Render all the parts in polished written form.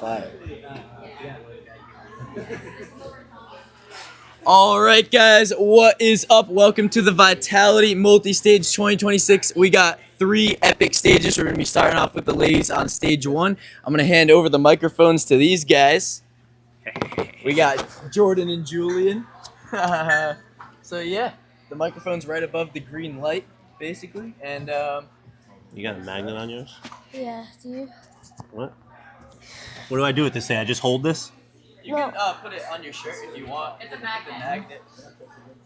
Fire. All right, guys, what is up? Welcome to the Vitality Multistage 2026. We got 3 epic stages. We're going to be starting off with the ladies on stage 1. I'm going to hand over the microphones to these guys. We got Jordan and Julian. So, yeah, the microphone's right above the green light, basically. And, You got a magnet on yours? Yeah, do you? What? What do I do with this thing? I just hold this? you can put it on your shirt if you want. It's a magnet.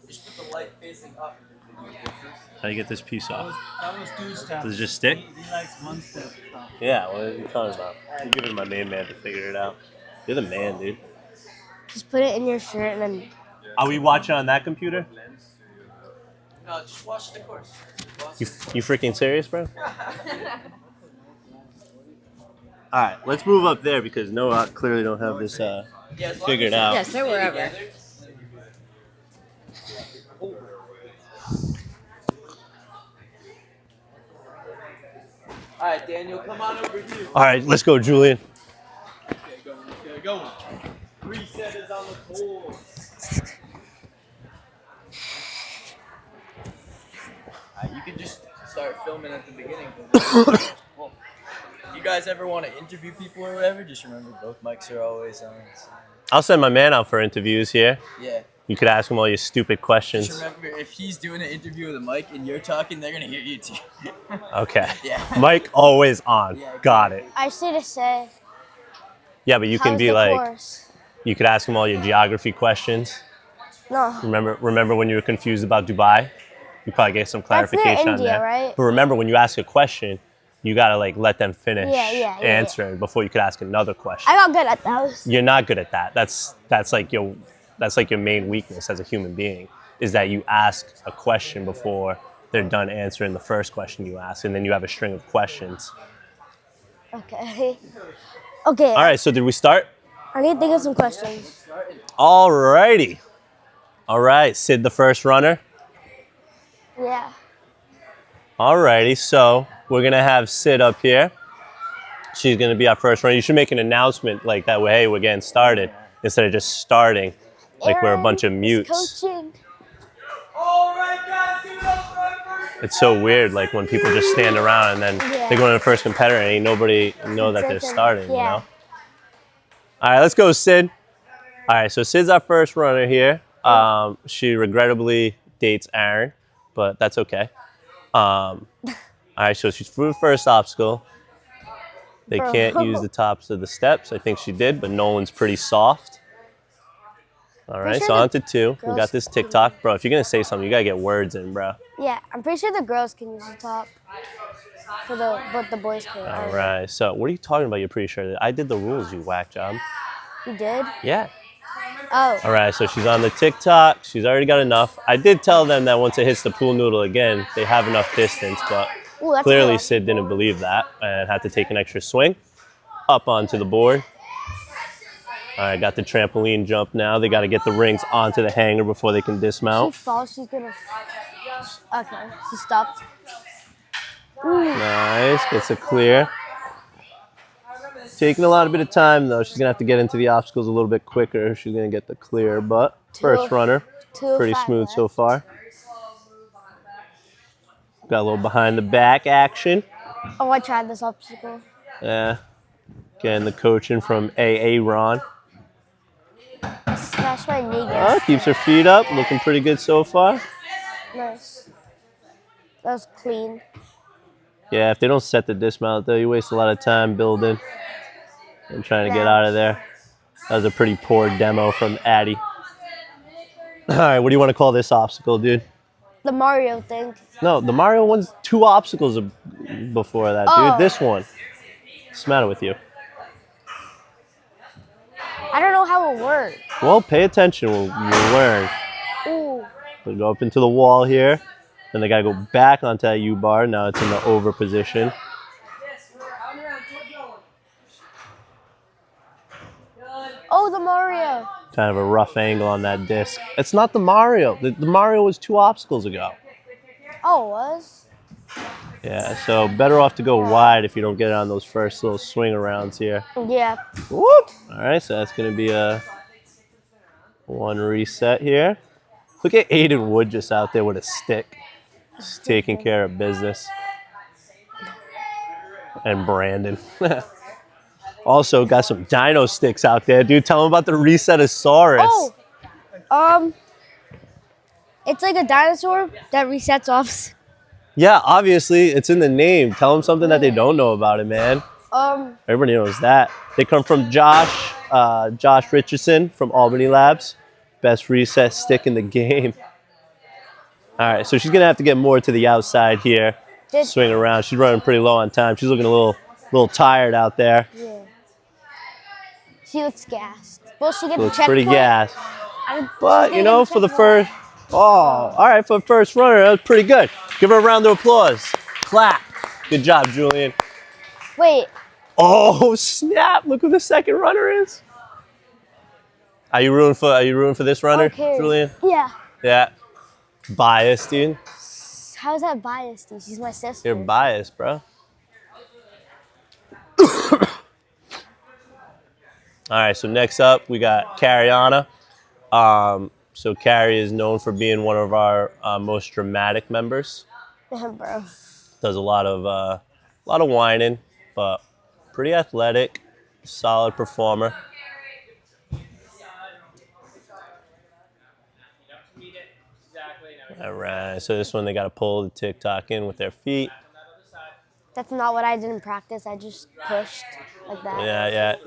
Just put the light facing up. How do you get this piece off? That was two steps. Does it just stick? He likes one step. Yeah, what are you talking about? You give it to my main man to figure it out. You're the man, dude. Just put it in your shirt and then. Are we watching on that computer? No, just watch the course. You freaking serious, bro? Alright, let's move up there because Noah clearly don't have this figured out. Yes, they're wherever. All right, Daniel, come on over here. Alright, let's go, Julian. Okay, go. Reset is on the board. You can just start filming at the beginning. Well, if you guys ever want to interview people or whatever, just remember both mics are always on. So. I'll send my man out for interviews here. Yeah. You could ask him all your stupid questions. Just remember, if he's doing an interview with a mic and you're talking, they're going to hear you too. Okay. Yeah. Mic always on. Yeah, Got it. I should have said. Yeah, but you can how's be the like, course? you could ask him all your geography questions. No. Remember when you were confused about Dubai? You probably get some clarification on India, that. right? But remember, when you ask a question, you gotta like let them finish Yeah. answering before you could ask another question. I got good at those. You're not good at that. That's like your main weakness as a human being, is that you ask a question before they're done answering the first question you ask, and then you have a string of questions. Okay. Okay. All right, so did we start? I need to think of some questions. All righty. All right, Sid, the first runner. Yeah. Alrighty, so we're gonna have Sid up here. She's gonna be our first runner. You should make an announcement like that way, hey, we're getting started, instead of just starting like we're a bunch of mutes. Coaching. All right, guys, do those It's so weird, like when people just stand around and then they go to the first competitor and ain't nobody know that they're starting, you know? All right, let's go, Sid. All right, so Sid's our first runner here. She regrettably dates Aaron, but that's okay. All right, so she's through the first obstacle. They can't use the tops of the steps. I think she did, but Nolan's pretty soft. All right, so on to 2. We got this TikTok. Bro, if you're going to say something, you got to get words in, bro. Yeah, I'm pretty sure the girls can use the top. But the boys can. All right, so what are you talking about? You're pretty sure that I did the rules, you whack job. You did? Yeah. Oh. All right, so she's on the TikTok. She's already got enough. I did tell them that once it hits the pool noodle again, they have enough distance, but Ooh, that's clearly cool. Sid didn't believe that and had to take an extra swing up onto the board. All right, got the trampoline jump now. They got to get the rings onto the hanger before they can dismount. She falls, she's gonna. Okay, she stopped. Nice, gets a clear. Taking a bit of time though. She's gonna have to get into the obstacles a little bit quicker. She's gonna get the clear, but first runner, pretty smooth so far. Got a little behind the back action. Oh, I tried this obstacle. Yeah, getting the coaching from AA Ron. Smashed my knee. Oh, keeps her feet up, looking pretty good so far. Nice. That was clean. Yeah, if they don't set the dismount though, you waste a lot of time building and trying to get out of there. That was a pretty poor demo from Addie. All right, what do you want to call this obstacle, dude? The Mario thing. No, the Mario one's 2 obstacles before that, dude. This one. What's the matter with you? I don't know how it works. Well, pay attention. We'll learn. Ooh. We'll go up into the wall here. Then they got to go back onto that U-bar. Now it's in the over position. Oh, the Mario. Kind of a rough angle on that disc. It's not the Mario. The Mario was 2 obstacles ago. Oh, it was? Yeah, so better off to go wide if you don't get on those first little swing arounds here. Yeah. Whoop! All right, so that's going to be a 1 reset here. Look at Aiden Wood just out there with a stick. Just taking care of business. And Brandon. Also got some dino sticks out there. Dude, tell him about the Resetosaurus. Oh, it's like a dinosaur that resets off. Yeah, obviously, it's in the name. Tell them something that they don't know about it, man. Everybody knows that. They come from Josh Richardson from Albany Labs. Best reset stick in the game. All right, so she's going to have to get more to the outside here. Swing around. She's running pretty low on time. She's looking a little tired out there. Yeah. She looks gassed. Well, she gets Looks checkpoint. pretty gassed. But, you know, for the first... Oh, all right, for the first runner, that was pretty good. Give her a round of applause. Clap. Good job, Julian. Wait. Oh, snap. Look who the second runner is. Are you rooting for this runner, Julian? Yeah. Yeah. Biased, dude. How's that biased, dude? She's my sister. You're biased, bro. All right, so next up, we got Cariana. So Carrie is known for being one of our most dramatic members. Bro. Does a lot of whining, but pretty athletic, solid performer. All right, so this one they got to pull the TikTok in with their feet. That's not what I did in practice. I just pushed like that. Yeah.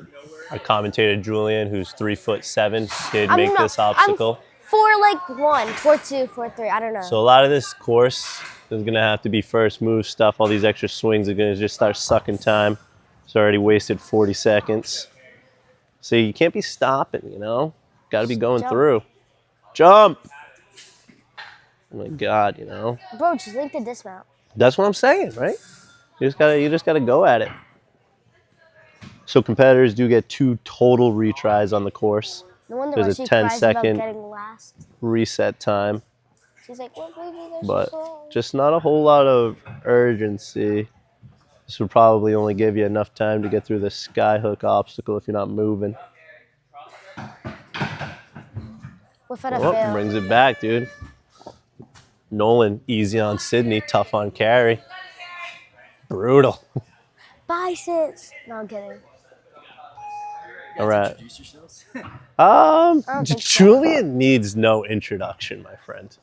Our commentator Julian, who's 3'7", did make this obstacle. I'm 4'1", 4'2", 4'3". I don't know. So a lot of this course is gonna have to be first move stuff. All these extra swings are gonna just start sucking time. It's already wasted 40 seconds. So you can't be stopping, you know? Got to be going through. Jump! Oh my God, you know? Bro, just link the dismount. That's what I'm saying, right? You just gotta go at it. So competitors do get 2 total retries on the course. No wonder There's why a she cries about 10-second getting last. reset time. She's like, what, baby, But just not a whole lot of urgency. This would probably only give you enough time to get through the skyhook obstacle if you're not moving. What if I fail? Brings it back, dude. Nolan, easy on Sydney, tough on Carrie. Brutal. Biceps. No, I'm kidding. All right. Julian needs no introduction, my friend.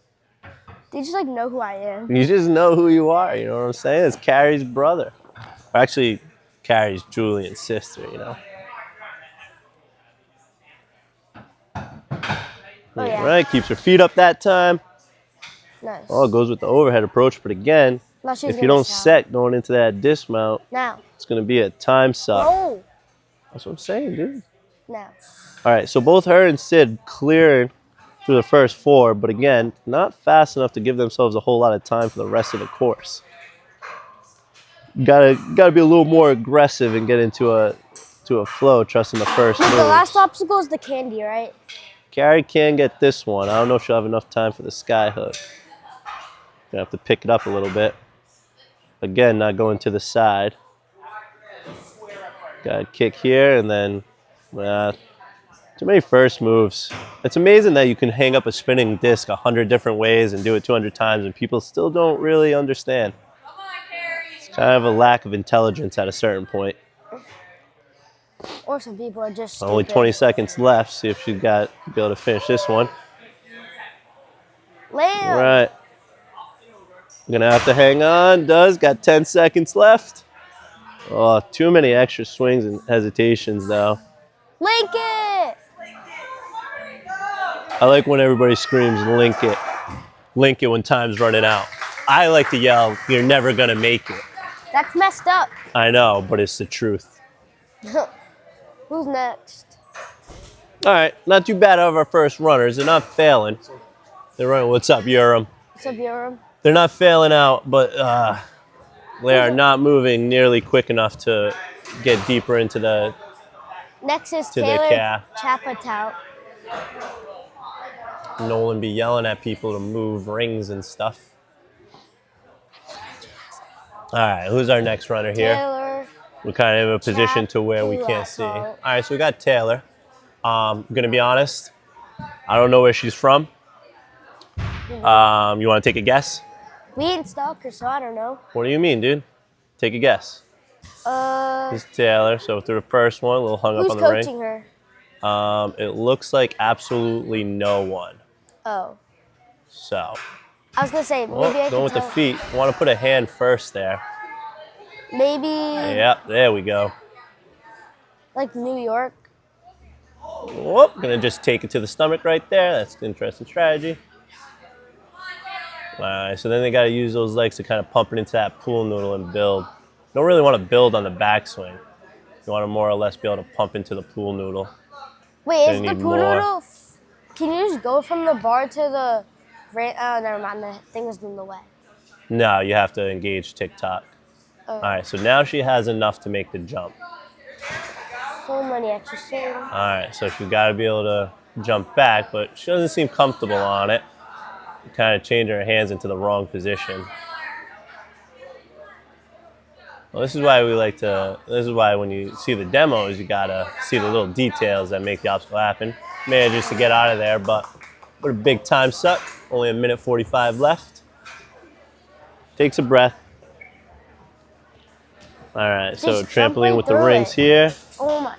They just like know who I am. You just know who you are, you know what I'm saying? It's Carrie's brother. Or actually, Carrie's Julian's sister, you know? Oh, yeah. All right, keeps her feet up that time. Nice. Oh, it goes with the overhead approach, but again, if you don't set going into that dismount, it's going to be a time suck. No. That's what I'm saying, dude. No. All right, so both her and Sid cleared through the first 4, but again, not fast enough to give themselves a whole lot of time for the rest of the course. Gotta be a little more aggressive and get into a flow, trusting the first move. The last obstacle is the candy, right? Carrie can get this one. I don't know if she'll have enough time for the sky hook. Gonna have to pick it up a little bit. Again, not going to the side. Got a kick here, and then too many first moves. It's amazing that you can hang up a spinning disc 100 different ways and do it 200 times, and people still don't really understand. It's kind of a lack of intelligence at a certain point. Or some people are just stupid. Only 20 seconds left. See if she's be able to finish this one. Lamb. All right. Gonna have to hang on. Got 10 seconds left. Oh, too many extra swings and hesitations though. Link it! I like when everybody screams, link it. Link it when time's running out. I like to yell, you're never gonna make it. That's messed up. I know, but it's the truth. Who's next? All right, not too bad out of our first runners. They're not failing. They're running. What's up, Urim? What's up, Urim? They're not failing out, but they are not moving nearly quick enough to get deeper into the Next is to Taylor the calf. Chapoutot. Nolan be yelling at people to move rings and stuff. All right, who's our next runner here? Taylor. We're kind of in a position to where we can't see. Chapoutot. All right, so we got Taylor. I'm gonna be honest. I don't know where she's from. You want to take a guess? We ain't stalkers, so I don't know. What do you mean, dude? Take a guess. This is Taylor. So through the first one, a little hung up Who's on the ring. coaching her? It looks like absolutely no one. Oh. So. I was gonna say maybe Well, I going with the feet. Want to put a hand first there. Maybe. Yep, there we go. Like New York. Whoop, gonna just take it to the stomach right there. That's an interesting strategy. All right, so then they got to use those legs to kind of pump it into that pool noodle and build. Don't really want to build on the backswing. You want to more or less be able to pump into the pool noodle. Wait, Gonna is the need pool more. noodle? Can you just go from the bar to the? Oh, never mind. The thing is in the way. No, you have to engage TikTok. Oh. All right, so now she has enough to make the jump. So many extra swings. All right, so she's got to be able to jump back, but she doesn't seem comfortable on it. Kind of changing her hands into the wrong position. Well, this is why we like to, this is why when you see the demos, you got to see the little details that make the obstacle happen. Manages to get out of there, but what a big time suck. Only a minute 45 left. Takes a breath. All right, so Just jump trampoline right with the through rings it. here. Oh my.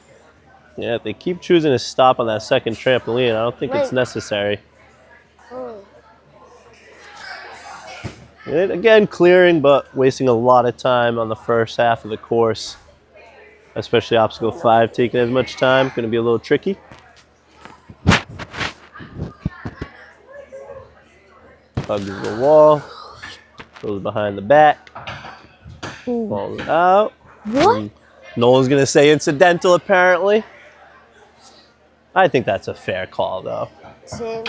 Yeah, they keep choosing to stop on that second trampoline. I don't think it's Wait. necessary. Oh. And again, clearing, but wasting a lot of time on the first half of the course. Especially obstacle 5 taking as much time. Going to be a little tricky. Hugs the wall. Goes behind the back. Falls out. What? No one's going to say incidental, apparently. I think that's a fair call, though. Same.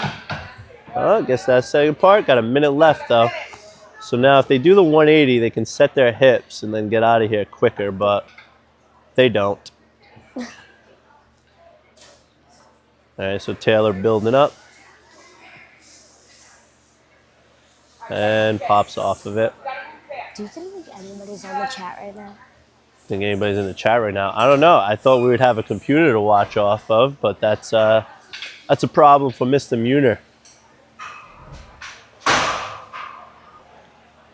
Well, I guess that's the second part. Got a minute left, though. So now if they do the 180, they can set their hips and then get out of here quicker, but they don't. All right, so Taylor building up. And pops off of it. Do you think anybody's on the chat right now? Think anybody's in the chat right now? I don't know. I thought we would have a computer to watch off of, but that's a problem for Mr. Muner.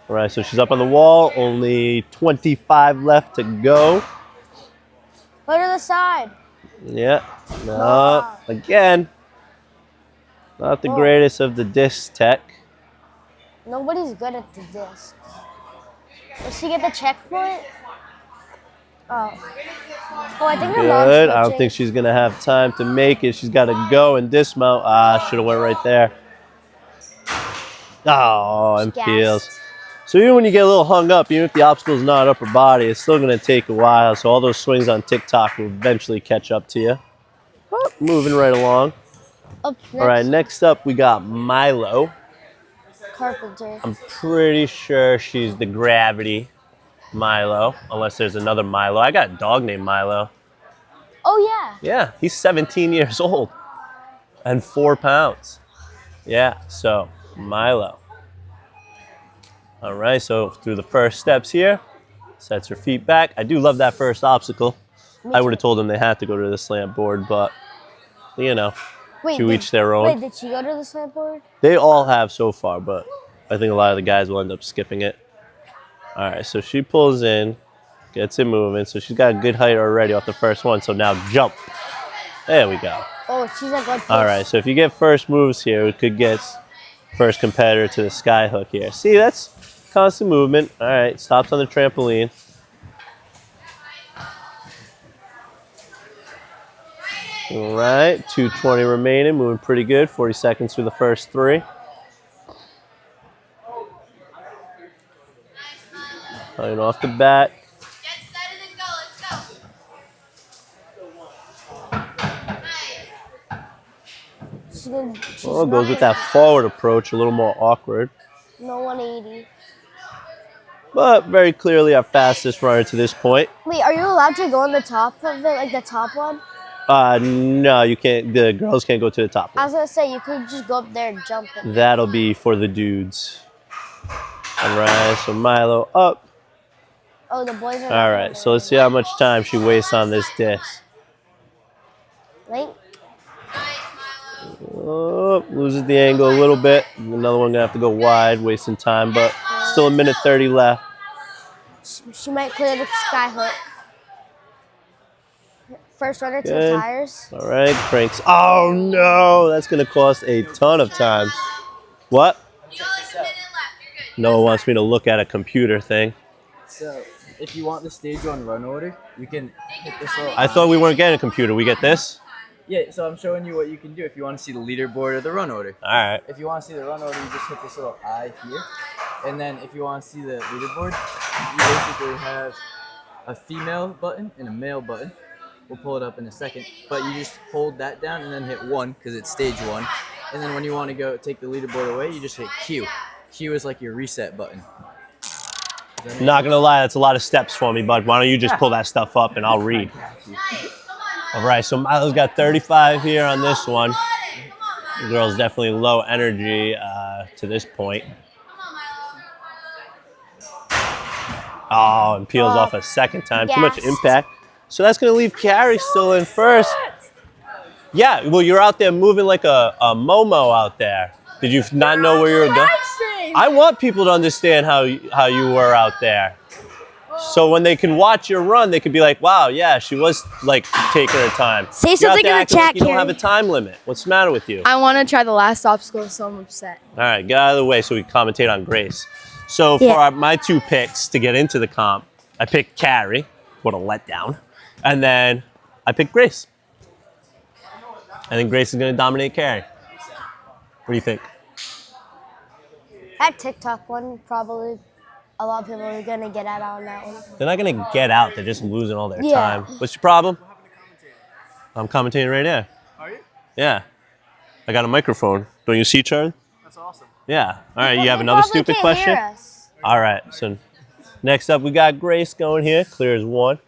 All right, so she's up on the wall. Only 25 left to go. Go to the side. Yeah. No. Again. Not the greatest of the disc tech. Nobody's good at the disc. Does she get the checkpoint? Oh. Oh, I think her mom's Good. I don't coaching. think she's going to have time to make it. She's got to go and dismount. Ah, should have went right there. Oh, and Gassed. peels. So even when you get a little hung up, even if the obstacle's not upper body, it's still going to take a while. So all those swings on TikTok will eventually catch up to you. Oh, moving right along. Up next, All right, next up we got Milo. Carpenter. I'm pretty sure she's the gravity Milo, unless there's another Milo. I got a dog named Milo. Oh, yeah. Yeah, he's 17 years old and 4 pounds. Yeah, so Milo. All right, so through the first steps here, sets her feet back. I do love that first obstacle. I would have told them they had to go to the slant board, but, you know, to each their own. Wait, did she go to the slant board? They all have so far, but I think a lot of the guys will end up skipping it. All right, so she pulls in, gets it moving. So she's got a good height already off the first one, so now jump. There we go. Oh, she's like, what? All right, so if you get first moves here, we could get first competitor to the sky hook here. See, that's constant movement. All right, stops on the trampoline. All right, 2:20 remaining, moving pretty good. 40 seconds through the first 3. Coming off the bat. Get set and then go. Let's go. She's Oh, goes with that forward approach, a little more awkward. No 180. But very clearly our fastest runner to this point. Wait, are you allowed to go on the top of it, like the top one? No, you can't. The girls can't go to the top I one. was gonna say you could just go up there and jump it. That'll be for the dudes. All right, so Milo up. Oh, the boys are. All right, so let's see how much time she wastes on this disc. Right? Oh, loses the angle a little bit. Another one gonna have to go wide, wasting time, but still a minute 30 left. She might clear the sky hook. First runner, 2 Good. tires. All right, cranks. Oh no, that's gonna cost a ton of time. What? You got like a minute left. You're good. Noah wants me to look at a computer thing. So if you want the stage 1 run order, you can hit this little. I thought we weren't getting a computer. We get this? Yeah, so I'm showing you what you can do if you want to see the leaderboard or the run order. All right. If you want to see the run order, you just hit this little I here. And then if you want to see the leaderboard, you basically have a female button and a male button. We'll pull it up in a second. But you just hold that down and then hit 1 because it's stage 1. And then when you want to go take the leaderboard away, you just hit Q. Q is like your reset button. Not gonna lie, that's a lot of steps for me, bud. Why don't you just pull that stuff up and I'll read? All right, so Milo's got 35 here on this one. The girl's definitely low energy to this point. Oh, and peels off a second time. Too much impact. So that's going to leave Carrie still in first. Yeah, well, you're out there moving like a Momo out there. Did you not know where you were going? I want people to understand how you were out there. So when they can watch your run, they could be like, wow, yeah, she was like taking her time. Say something in the chat, like you don't have a time limit. What's the matter with you? I want to try the last obstacle, so I'm upset. All right, get out of the way so we can commentate on Grace. So for my 2 picks to get into the comp, I picked Carrie. What a letdown. And then I picked Grace. I think Grace is going to dominate Carrie. What do you think? That TikTok one, probably a lot of people are going to get out on that one. They're not going to get out. They're just losing all their Yeah. time. What's your problem? I'm commentating right there. Are you? Yeah. I got a microphone. Don't you see, Charlie? That's awesome. Yeah. All right, you have They another probably stupid can't question? hear us. All right, so next up we got Grace going here. Clears 1.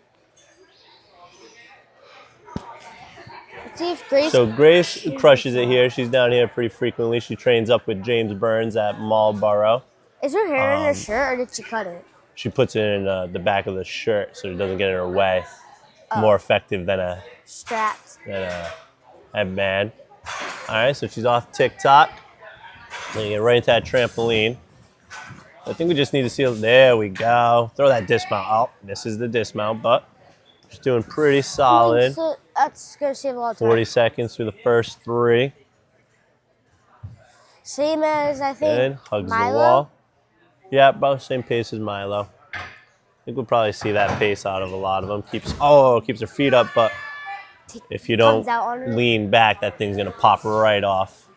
Let's see if Grace. So Grace crushes it here. She's down here pretty frequently. She trains up with James Burns at Marlboro. Is her hair in her shirt or did she cut it? She puts it in the back of the shirt so it doesn't get in her way. More effective than a Straps. headband. All right, so she's off TikTok. Then you get right into that trampoline. I think we just need to see. There we go. Throw that dismount. Oh, this is the dismount, but she's doing pretty solid. So that's going to save a lot of time. 40 seconds through the first 3. Same as, I think, Good. Hugs Milo. the wall. Yeah, about the same pace as Milo. I think we'll probably see that pace out of a lot of them. Keeps her feet up, but if you don't Comes out on her. lean back, that thing's going to pop right off.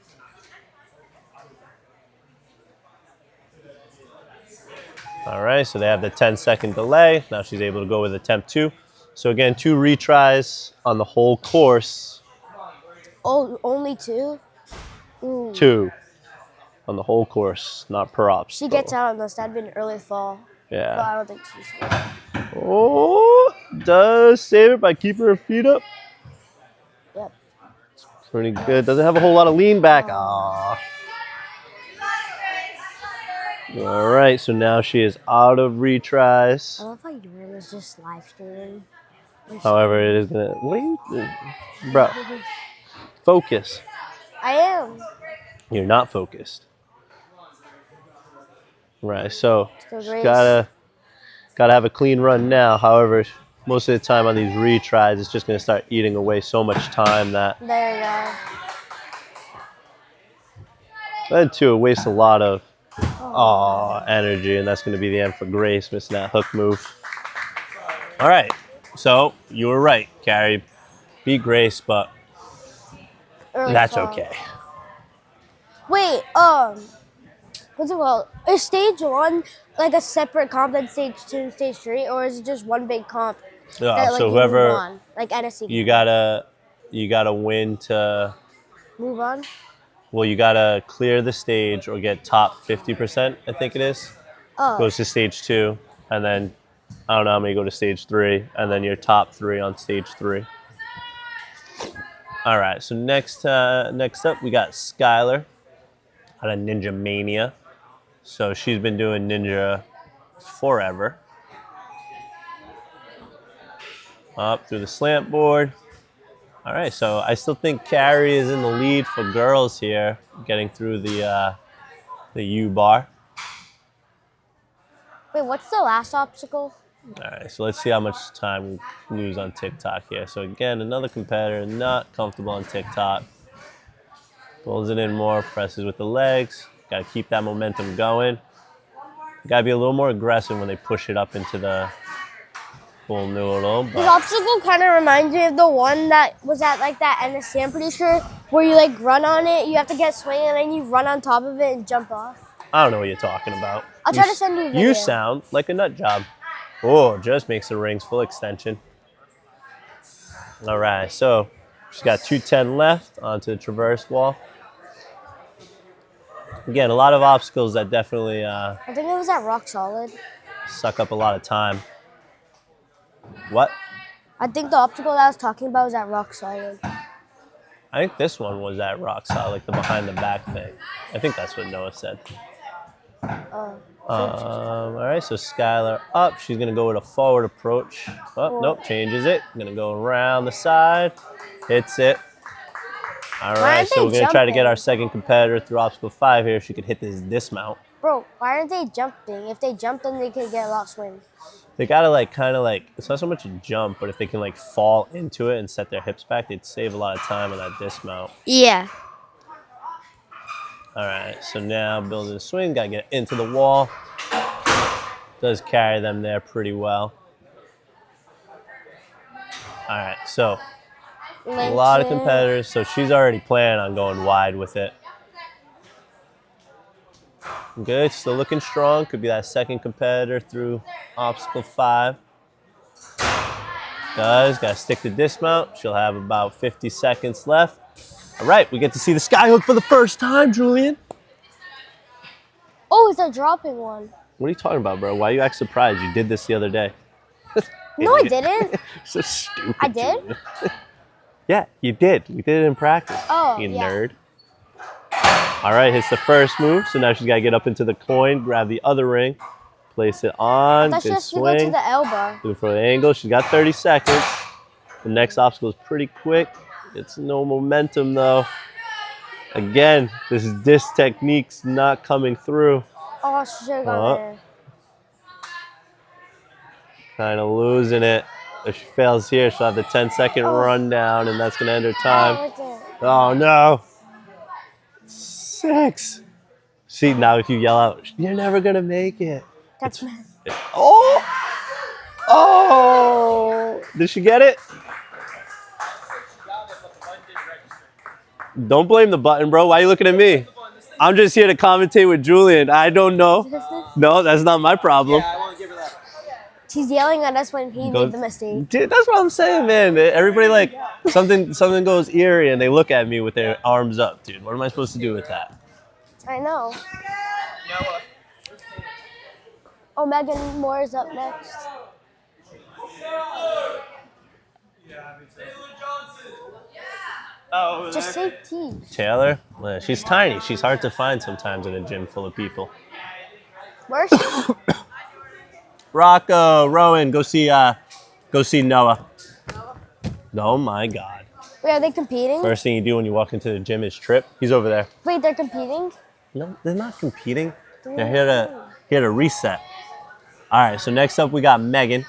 All right, so they have the 10-second delay. Now she's able to go with attempt 2. So again, 2 retries on the whole course. Oh, only 2? Ooh. 2 on the whole course, not per obstacle. She gets out on this. That'd be an early fall. But Yeah. I don't think she's. Oh, does save it by keeping her feet up. Yep. Pretty good. Doesn't have a whole lot of lean back. Aww. All right, so now she is out of retries. I love how Nora was just live streaming. However, it is gonna. What are you doing? Bro, focus. I am. You're not focused. Right, so So she's Grace. gotta have a clean run now. However, most of the time on these retries, it's just gonna start eating away so much time that. There you go. And 2, it wastes a lot of energy, and that's going to be the end for Grace, missing that hook move. All right, so you were right. Carrie beat Grace, but Early that's fall. okay. Wait, what's it called? Is stage 1 like a separate comp than stage 2 and stage 3, or is it just one big comp? Yeah, that, like, so you whoever move on, like NSC. you gotta win to. Move on. Well, you gotta clear the stage or get top 50%. I think it is. Oh. Goes to stage 2, and then I don't know how many go to stage 3, and then your top 3 on stage 3. All right, so next up we got Skylar out of Ninja Mania. So she's been doing Ninja forever. Up through the slant board. All right, so I still think Carrie is in the lead for girls here, getting through the U-bar. Wait, what's the last obstacle? All right, so let's see how much time we lose on TikTok here. So again, another competitor not comfortable on TikTok. Pulls it in more, presses with the legs. Got to keep that momentum going. Got to be a little more aggressive when they push it up into the full noodle. This But obstacle kind of reminds me of the one that was at like that NSC, I'm pretty sure, where you like run on it, you have to get swing, and then you run on top of it and jump off. I don't know what you're talking about. I'll try to send you a video. You sound like a nut job. Oh, just makes the rings full extension. All right, so she's got 210 left onto the traverse wall. Again, a lot of obstacles that definitely I think it was at Rock Solid. suck up a lot of time. What? I think the obstacle that I was talking about was at Rock Solid. I think this one was at Rock Solid, like the behind the back thing. I think that's what Noah said. All right, so Skylar up. She's going to go with a forward approach. Oh, nope, changes it. Going to go around the side. Hits it. All right, so we're going to try to get our second competitor through obstacle 5 here. If she could hit this dismount. Bro, why aren't they jumping? If they jump, then they could get a lot of swing. They got to like kind of like, it's not so much a jump, but if they can like fall into it and set their hips back, they'd save a lot of time on that dismount. Yeah. All right, so now building a swing, got to get into the wall. Does carry them there pretty well. All right, so a lot of competitors, so she's already planning on going wide with it. Good, still looking strong. Could be that second competitor through obstacle 5. Got to stick to dismount. She'll have about 50 seconds left. All right, we get to see the skyhook for the first time, Julian. Oh, it's a dropping one. What are you talking about, bro? Why are you act surprised? You did this the other day. No, I didn't. So stupid. I did? Julian. Yeah, you did. We did it in practice. Oh, you yeah. nerd. All right, hits the first move. So now she's got to get up into the coin, grab the other ring, place it on. That's Good just you swing. go to the elbow. Looking for the angle. She's got 30 seconds. The next obstacle is pretty quick. It's no momentum, though. Again, this disc technique's not coming through. Oh, she should have gone there. Kind of losing it. If she fails here, she'll have the 10-second rundown, and that's going to end her time. Oh, no. 6. See, now if you yell out, you're never going to make it. That's Oh! Oh! Did she get it? Don't blame the button, bro. Why are you looking at me? I'm just here to commentate with Julian. I don't know. No, that's not my problem. Yeah, I want to give her that. She's yelling at us when he made the mistake. Dude, that's what I'm saying, man. Everybody like something goes eerie and they look at me with their arms up, dude. What am I supposed to do with that? I know. Noah. Oh, Megan Moore is up next. Oh, Just say T. Taylor? Well, she's tiny. She's hard to find sometimes in a gym full of people. Where's she? Rocco, Rowan, go see Noah. Oh my God. Wait, are they competing? First thing you do when you walk into the gym is trip. He's over there. Wait, they're competing? No, they're not competing. They're here to reset. All right, so next up we got Megan.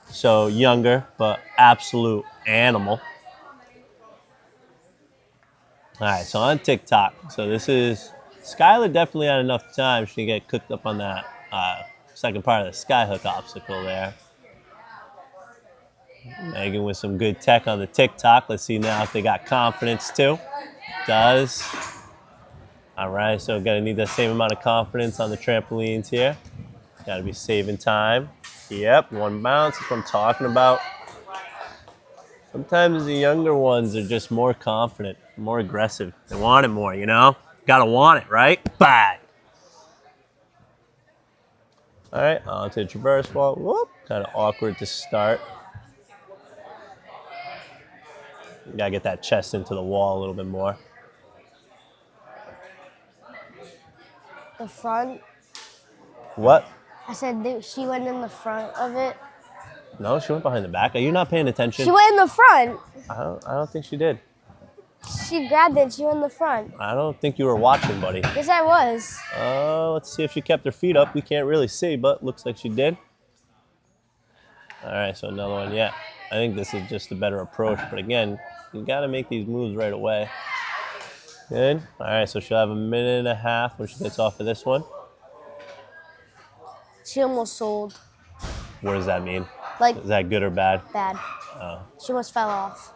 So younger, but absolute animal. All right, so on TikTok. So this is, Skylar definitely had enough time. She didn't get cooked up on that second part of the skyhook obstacle there. Megan with some good tech on the TikTok. Let's see now if they got confidence too. Does. All right, so gonna need the same amount of confidence on the trampolines here. Gotta be saving time. Yep, one bounce, that's what I'm talking about. Sometimes the younger ones are just more confident, more aggressive. They want it more, you know? Gotta want it, right? Bang! All right, on to the traverse wall. Whoop, kind of awkward to start. You gotta get that chest into the wall a little bit more. The front. What? I said she went in the front of it. No, she went behind the back. Are you not paying attention? She went in the front. I don't think she did. She grabbed it. She went in the front. I don't think you were watching, buddy. Yes, I was. Let's see if she kept her feet up. We can't really see, but looks like she did. All right, so another one. Yeah, I think this is just a better approach. But again, you got to make these moves right away. Good. All right, so she'll have a minute and a half when she gets off of this one. She almost sold. What does that mean? Like, Is that good or bad? bad. Oh. She almost fell off.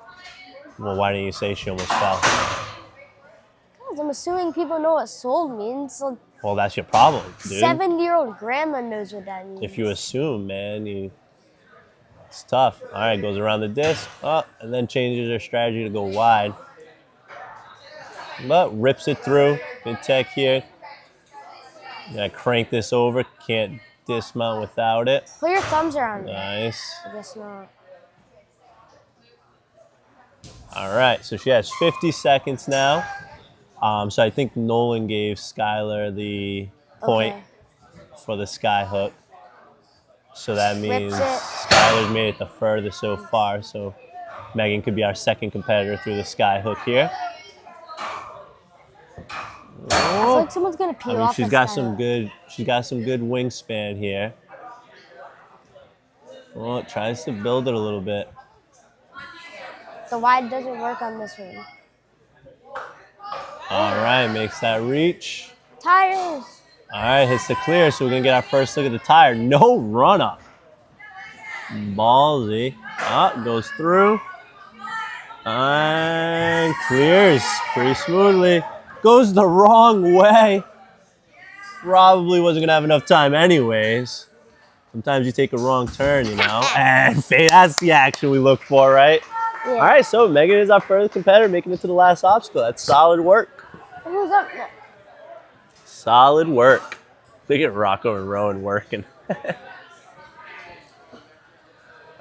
Well, why didn't you say she almost fell? Guys, I'm assuming people know what sold means. Like, Well, that's your problem, dude. 70-year-old grandma knows what that means. If you assume, man, it's tough. All right, goes around the disc, and then changes her strategy to go wide. But rips it through. Good tech here. Gotta crank this over. Can't dismount without it. Put your thumbs around it. Nice. I guess not. All right, so she has 50 seconds now. So I think Nolan gave Skylar the point for the sky hook. So that means Skylar's made it the furthest so far. So Megan could be our second competitor through the sky hook here. I feel like someone's gonna peel off. She's got some good wingspan here. Well, it tries to build it a little bit. The wide doesn't work on this one. All right, makes that reach. Tires. All right, hits the clear, so we're gonna get our first look at the tire. No run up. Ballsy. Goes through. And clears pretty smoothly. Goes the wrong way. Probably wasn't gonna have enough time anyways. Sometimes you take a wrong turn, you know? And that's the action we look for, right? Yeah. All right, so Megan is our first competitor making it to the last obstacle. That's solid work. Who's up next? Solid work. Look at Rocco and Rowan working.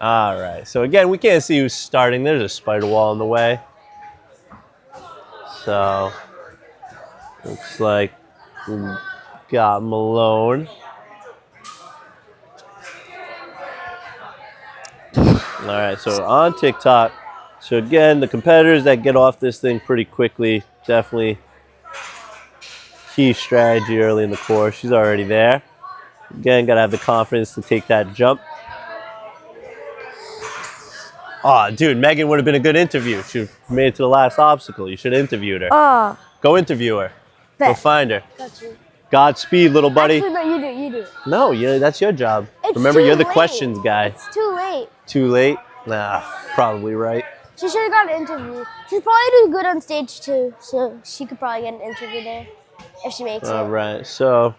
All right, so again, we can't see who's starting. There's a spider wall in the way. So, looks like we got Malone. All right, so on TikTok. So again, the competitors that get off this thing pretty quickly, definitely key strategy early in the course. She's already there. Again, gotta have the confidence to take that jump. Oh, dude, Megan would have been a good interview. She made it to the last obstacle. You should have interviewed her. Go interview her. Bet. Go find her. Got you. Godspeed, little buddy. Actually, no, you do. No, that's your job. It's Remember, too you're the late. questions guy. It's too late. Too late? Nah, probably right. She should have got an interview. She's probably do good on stage too, so she could probably get an interview there if she makes All it. right, so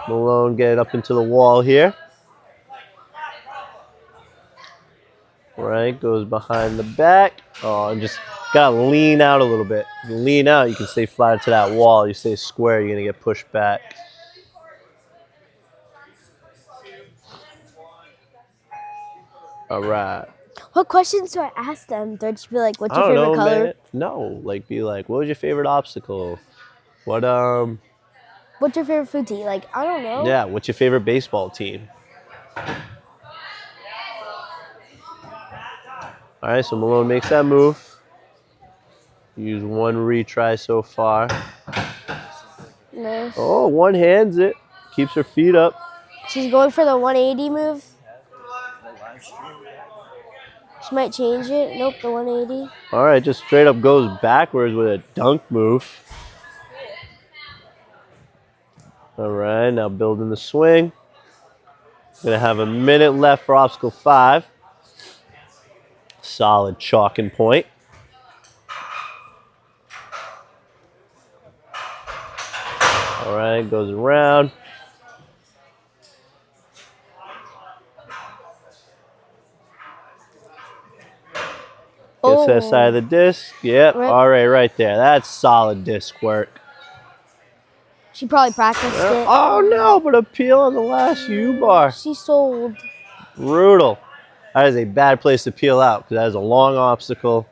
Malone get up into the wall here. All right, goes behind the back. Oh, and just gotta lean out a little bit. If you lean out, you can stay flat to that wall. You stay square, you're gonna get pushed back. All right. What questions do I ask them? Do I just be like, what's your I don't favorite know, color? man. No, like be like, what was your favorite obstacle? What What's your favorite food to eat? Like, I don't know. Yeah, what's your favorite baseball team? All right, so Malone makes that move. Use one retry so far. Nice. Oh, one hands it. Keeps her feet up. She's going for the 180 move. She might change it. Nope, the 180. All right, just straight up goes backwards with a dunk move. All right, now building the swing. Gonna have a minute left for obstacle 5. Solid chalking point. All right, goes around. Gets that side of the disc. Yep, all right, right there. That's solid disc work. She probably practiced it. Oh no, but a peel on the last U-bar. She sold. Brutal. That is a bad place to peel out because that is a long obstacle.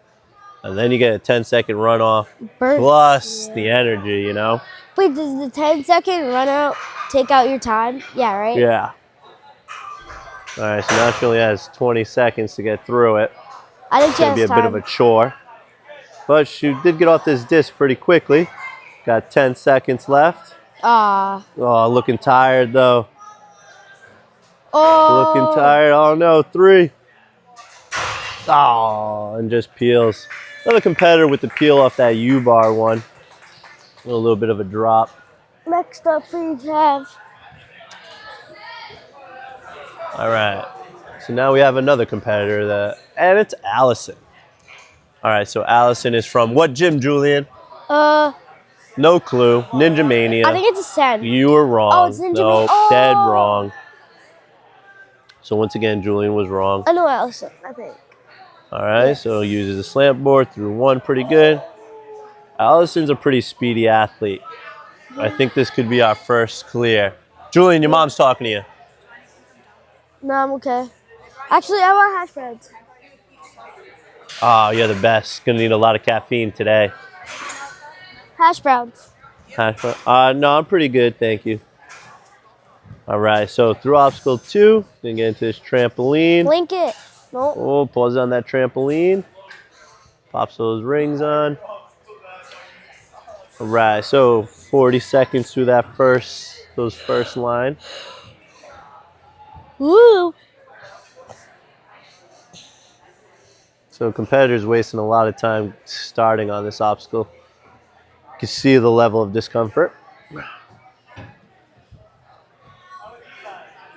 And then you get a 10-second runoff. Plus the energy, you know? Wait, does the 10-second run out take out your time? Yeah, right? Yeah. All right, so now she only has 20 seconds to get through it. I think It's she going to has be a bit of time. a chore. But she did get off this disc pretty quickly. Got 10 seconds left. Ah. Oh, looking tired, though. Oh. Looking tired. Oh, no. 3. Oh, and just peels. Another competitor with the peel off that U-bar one. A little bit of a drop. Next up, we have. All right. So now we have another competitor, and it's Allison. All right, so Allison is from what gym, Julian? No clue. Ninja Mania. I think it's Ascend. You were wrong. Oh, it's Ninja Mania. Nope, dead wrong. So once again, Julian was wrong. I know Allison, I think. All right, so uses a slant board through 1 pretty good. Allison's a pretty speedy athlete. I think this could be our first clear. Julian, your mom's talking to you. No, I'm okay. Actually, I want hash browns. Oh, you're the best. Gonna need a lot of caffeine today. Hash browns. No, I'm pretty good, thank you. All right, so through obstacle 2, gonna get into this trampoline. Blink it. No. Oh, pause on that trampoline. Pops those rings on. All right, so 40 seconds through those first line. Woo. So competitors wasting a lot of time starting on this obstacle. You can see the level of discomfort.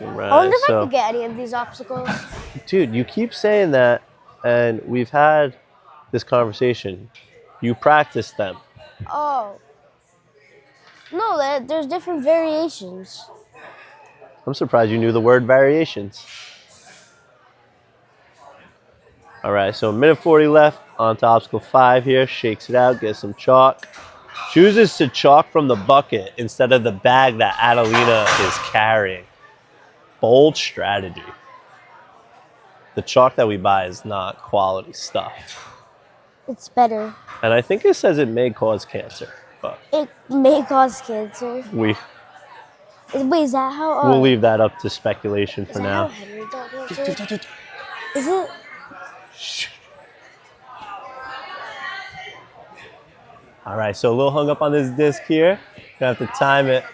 I wonder Right, if I so, could get any of these obstacles. dude, you keep saying that, and we've had this conversation. You practice them. Oh. No, there's different variations. I'm surprised you knew the word variations. All right, so a minute 40 left. On to obstacle 5 here. Shakes it out, gets some chalk. Chooses to chalk from the bucket instead of the bag that Adelina is carrying. Bold strategy. The chalk that we buy is not quality stuff. It's better. And I think it says it may cause cancer, but It may cause cancer. wait, Is that how? we'll leave that up to speculation for Is that now. how Henry got cancer? Is it? All right, so a little hung up on this disc here. Gonna have to time it.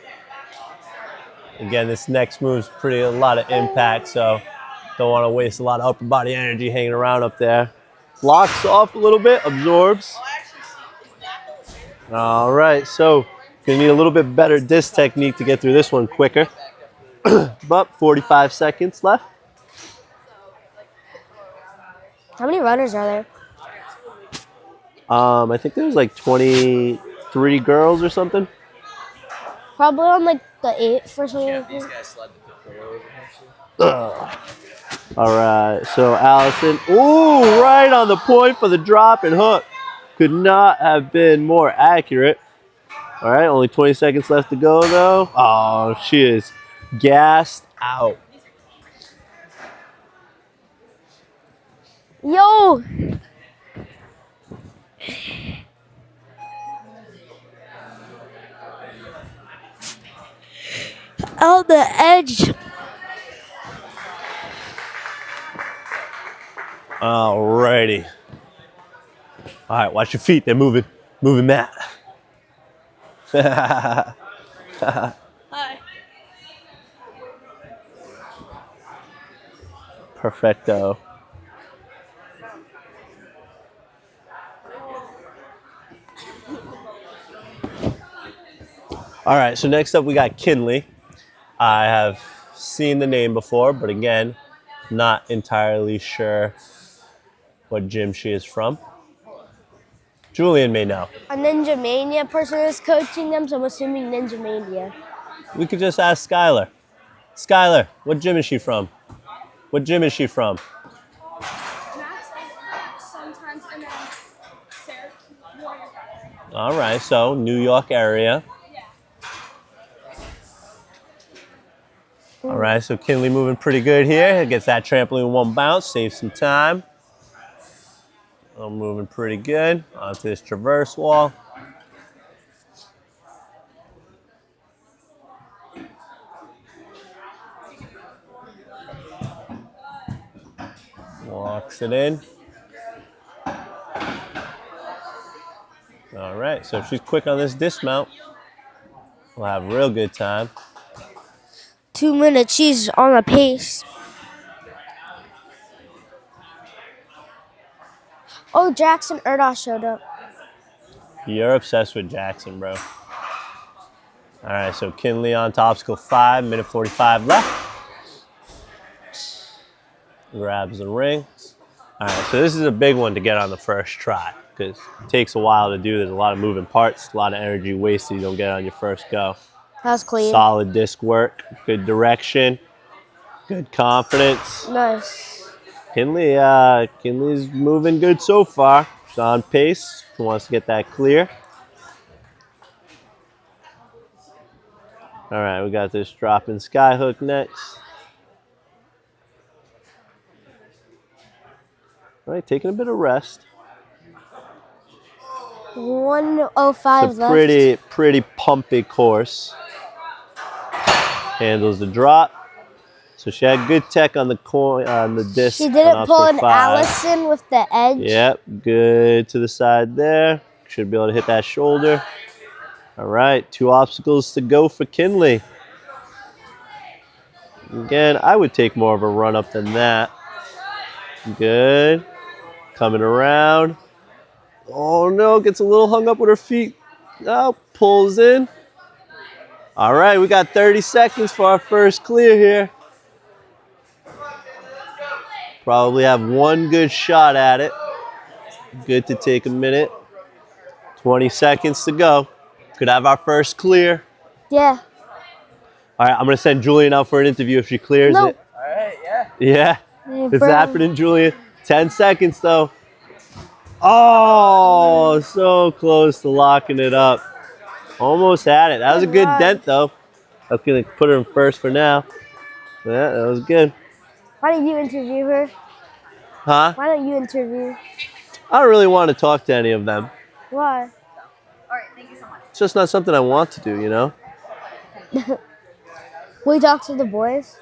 Again, this next move's a lot of impact, so don't want to waste a lot of upper body energy hanging around up there. Locks off a little bit, absorbs. All right, so gonna need a little bit better disc technique to get through this one quicker. But 45 seconds left. How many runners are there? I think there was like 23 girls or something. Probably on like the 8th or something. Yeah, these guys slide the pit over. All right, so Allison, ooh, right on the point for the drop and hook. Could not have been more accurate. All right, only 20 seconds left to go though. Oh, she is gassed out. Yo! On the edge. Alrighty. All right, watch your feet. They're moving. Moving, Matt. Hi. Perfecto. All right, so next up we got Kinley. I have seen the name before, but again, not entirely sure what gym she is from. Julian may know. A Ninja Mania person is coaching them, so I'm assuming Ninja Mania. We could just ask Skylar. Skylar, what gym is she from? What gym is she from? Sometimes and then Syracuse. All right, so New York area. All right, so Kinley moving pretty good here. Gets that trampoline 1 bounce, saves some time. I'm moving pretty good onto this traverse wall. Walks it in. All right, so if she's quick on this dismount, we'll have a real good time. 2 minutes. She's on a pace. Oh, Jackson Erdos showed up. You're obsessed with Jackson, bro. All right, so Kinley on to obstacle 5, minute 45 left. Grabs the ring. All right, so this is a big one to get on the first try because it takes a while to do. There's a lot of moving parts, a lot of energy wasted you don't get on your first go. That's clean. Solid disc work, good direction, good confidence. Nice. Kinley's moving good so far. She's on pace. She wants to get that clear. All right, we got this drop in sky hook next. All right, taking a bit of rest. 1:05 It's a left. pretty pumpy course. Handles the drop. So she had good tech on the disc. She didn't pull an 5. Allison with the edge. Yep, good to the side there. Should be able to hit that shoulder. All right, 2 obstacles to go for Kinley. Again, I would take more of a run up than that. Good. Coming around. Oh no, gets a little hung up with her feet. Oh, pulls in. All right, we got 30 seconds for our first clear here. Probably have one good shot at it. Good to take a minute. 20 seconds to go. Could have our first clear. Yeah. All right, I'm going to send Julian out for an interview if she clears No. it. All right, yeah. Yeah, it's bro. happening, Julian. 10 seconds, though. Oh, so close to locking it up. Almost had it. That was a good dent, though. That's going to put her in first for now. Yeah, that was good. Why don't you interview her? Huh? Why don't you interview? I don't really want to talk to any of them. Why? All right, thank you so much. It's just not something I want to do, you know? Will you talk to the boys?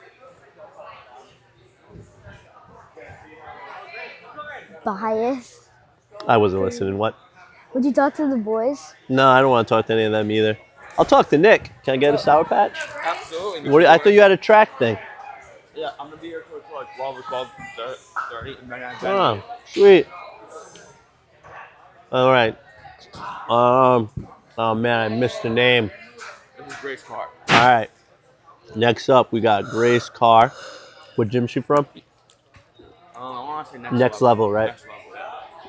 Bias. I wasn't listening. What? Would you talk to the boys? No, I don't want to talk to any of them either. I'll talk to Nick. Can I get a Sour Patch? Absolutely. I thought you had a track thing. Yeah, I'm gonna be here till 12 or 12:30, and then I'm Oh, sweet. All right. Oh man, I missed the name. This is Grace Carr. All right. Next up, we got Grace Carr. What gym she from? I want to say Next level, right? Next level,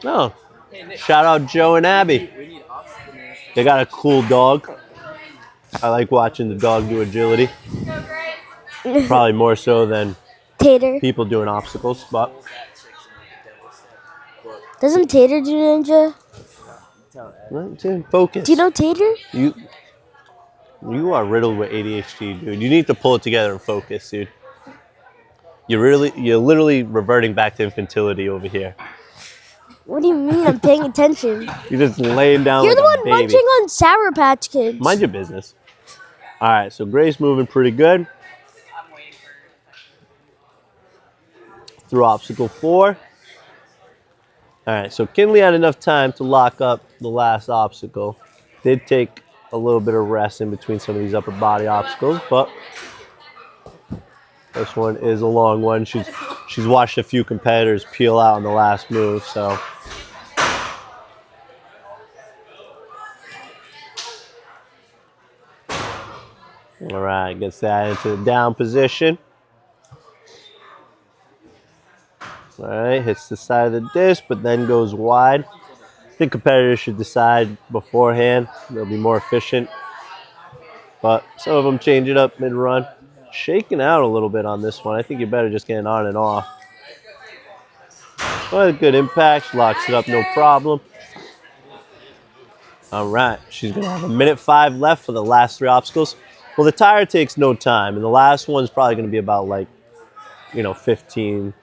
yeah. Oh, shout out Joe and Abby. We need obstacle. They got a cool dog. I like watching the dog do agility. Probably more so than Tater. people doing obstacles, but Doesn't Tater do ninja? focus. Do you know Tater? You are riddled with ADHD, dude. You need to pull it together and focus, dude. You're literally reverting back to infantility over here. What do you mean? I'm paying attention. You're just laying down You're like the a one baby. munching on Sour Patch Kids. Mind your business. All right, so Grace moving pretty good. Through obstacle 4. All right, so Kinley had enough time to lock up the last obstacle. Did take a little bit of rest in between some of these upper body obstacles, but this one is a long one. She's watched a few competitors peel out on the last move, so. All right, gets that into the down position. All right, hits the side of the disc, but then goes wide. I think competitors should decide beforehand. They'll be more efficient. But some of them change it up mid-run. Shaking out a little bit on this one. I think you're better just getting on and off. Well, good impact. She locks it up, no problem. All right, she's going to have 1:05 left for the last 3 obstacles. Well, the tire takes no time, and the last one's probably going to be about 15,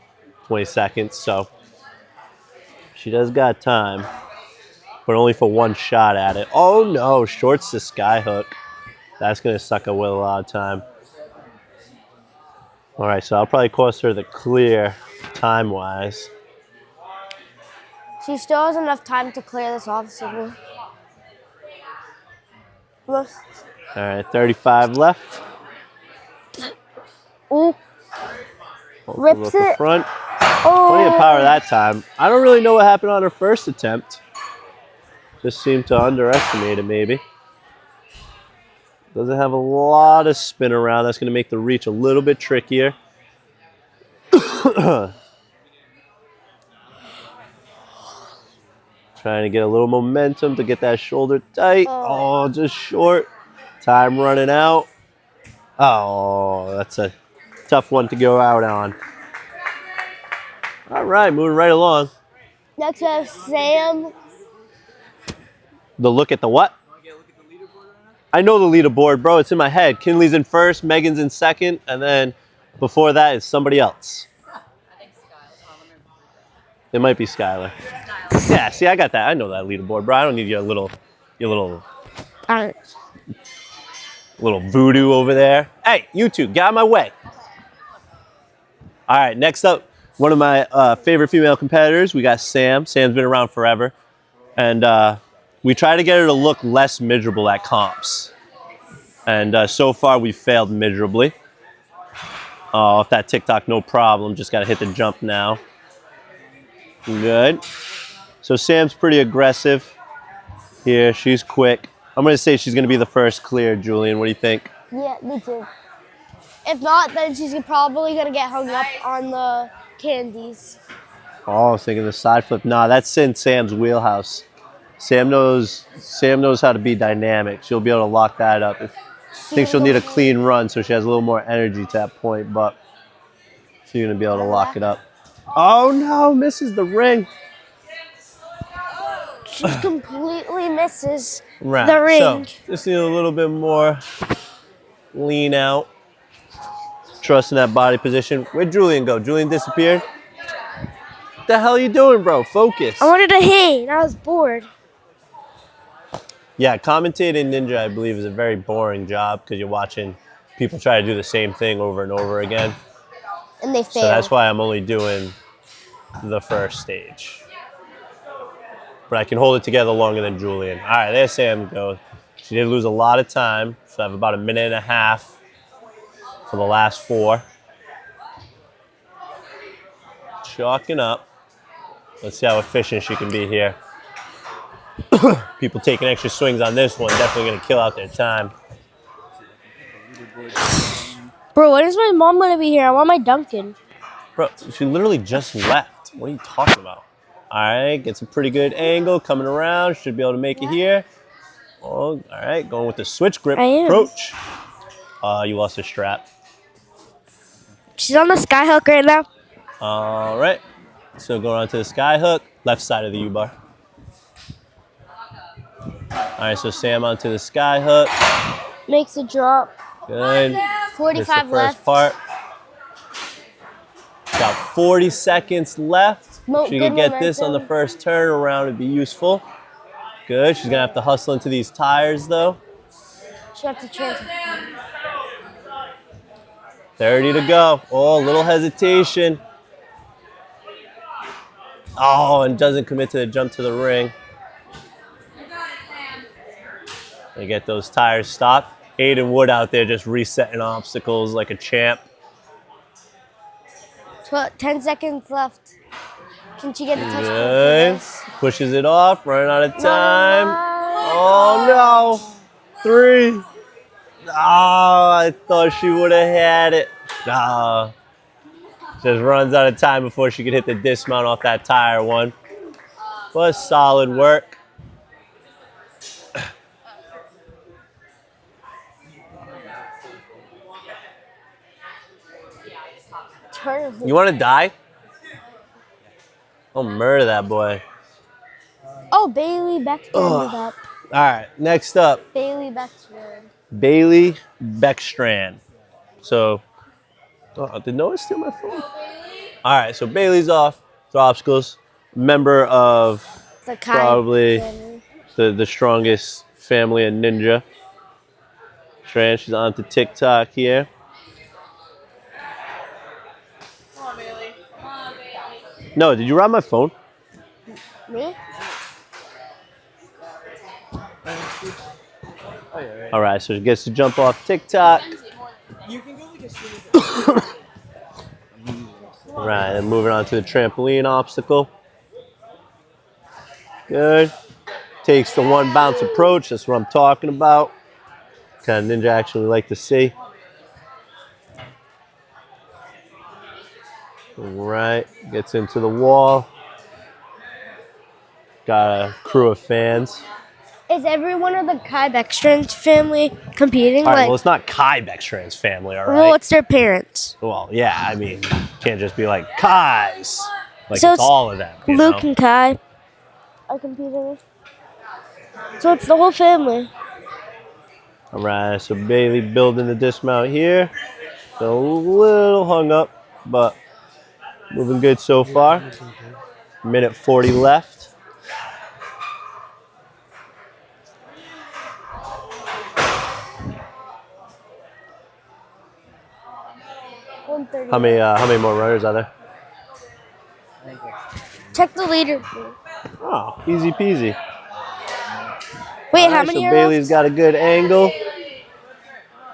20 seconds. So she does got time, but only for one shot at it. Oh no, shorts the sky hook. That's going to suck away a lot of time. All right, so I'll probably cost her the clear time-wise. She still has enough time to clear this obstacle. Look. All right, 35 left. Ooh. Rips the it. front. Oh. Plenty of power that time. I don't really know what happened on her first attempt. Just seemed to underestimate it, maybe. Doesn't have a lot of spin around. That's going to make the reach a little bit trickier. Trying to get a little momentum to get that shoulder tight. Oh, just short. Time running out. Oh, that's a tough one to go out on. All right, moving right along. Next we have Sam. The look at the what? I know the leaderboard, bro. It's in my head. Kinley's in first, Megan's in second, and then before that is somebody else. I think Skylar. It might be Skylar. Yeah, see, I got that. I know that leaderboard, bro. I don't need your little voodoo over there. Hey, you two, get out of my way. All right, next up, one of my favorite female competitors. We got Sam. Sam's been around forever. And we try to get her to look less miserable at comps. And so far, we've failed miserably. Off that TikTok, no problem. Just got to hit the jump now. Good. So Sam's pretty aggressive here. She's quick. I'm going to say she's going to be the first clear, Julian. What do you think? Yeah, me too. If not, then she's probably going to get hung up on the candies. Oh, I was thinking the side flip. Nah, that's in Sam's wheelhouse. Sam knows how to be dynamic. She'll be able to lock that up. I think she'll need a clean run so she has a little more energy to that point, but she's going to be able to lock it up. Oh, no, misses the ring. She completely misses Right. the ring. So, just need a little bit more lean out. Trust in that body position. Where'd Julian go? Julian disappeared? What the hell are you doing, bro? Focus. I wanted to hate. I was bored. Yeah, commentating Ninja, I believe, is a very boring job because you're watching people try to do the same thing over and over again. And they fail. So that's why I'm only doing the first stage. But I can hold it together longer than Julian. All right, there Sam goes. She did lose a lot of time. So I have about a minute and a half for the last four. Chalking up. Let's see how efficient she can be here. People taking extra swings on this one, definitely going to kill out their time. Bro, when is my mom going to be here? I want my Dunkin'. Bro, she literally just left. What are you talking about? All right, gets a pretty good angle coming around. Should be able to make it here. Oh, all right, going with the switch grip approach. You lost the strap. She's on the sky hook right now. All right, so going on to the sky hook, left side of the U-bar. All right, so Sam onto the sky hook. Makes a drop. Good. 45 the left. First part. Got 40 seconds left. She could get this on the first turn around. It'd be useful. Good. She's going to have to hustle into these tires, though. She'll have to transfer. 30 to go. Oh, a little hesitation. Oh, and doesn't commit to the jump to the ring. They get those tires stopped. Aiden Wood out there just resetting obstacles like a champ. 10 seconds left. Can she get a touchdown? Good. Pushes it off, running out of time. Oh no. 3. Oh, I thought she would have had it. No. Just runs out of time before she could hit the dismount off that tire one. But solid work. You want to die? I'll murder that boy. Oh, Baylee Beckstrand is up. All right, next up. Baylee Beckstrand. Baylee Beckstrand. So, did Noah steal my phone? All right, so Bailey's off for obstacles. Member of probably the strongest family in Ninja. Strand, she's on to TikTok here. No, did you rob my phone? Me? Oh, yeah, right. All right, so she gets to jump off TikTok. You can go like a student. All right, and moving on to the trampoline obstacle. Good. Takes the one bounce approach. That's what I'm talking about. Kind of ninja action we like to see. All right, gets into the wall. Got a crew of fans. Is every one of the Kai Beckstrand family competing? All right, like, well, it's not Kai Beckstrand's family, all well, right? it's their parents. Well, yeah, I mean, can't just be like Kai's. Like, So it's all of them. You Luke know? and Kai are competing. So it's the whole family. All right, so Baylee building the dismount here. So a little hung up, but moving good so far. Minute 40 left. How many more runners are there? Check the leader. Oh, easy peasy. Wait, All how right, many so are Bailey's left? got a good angle.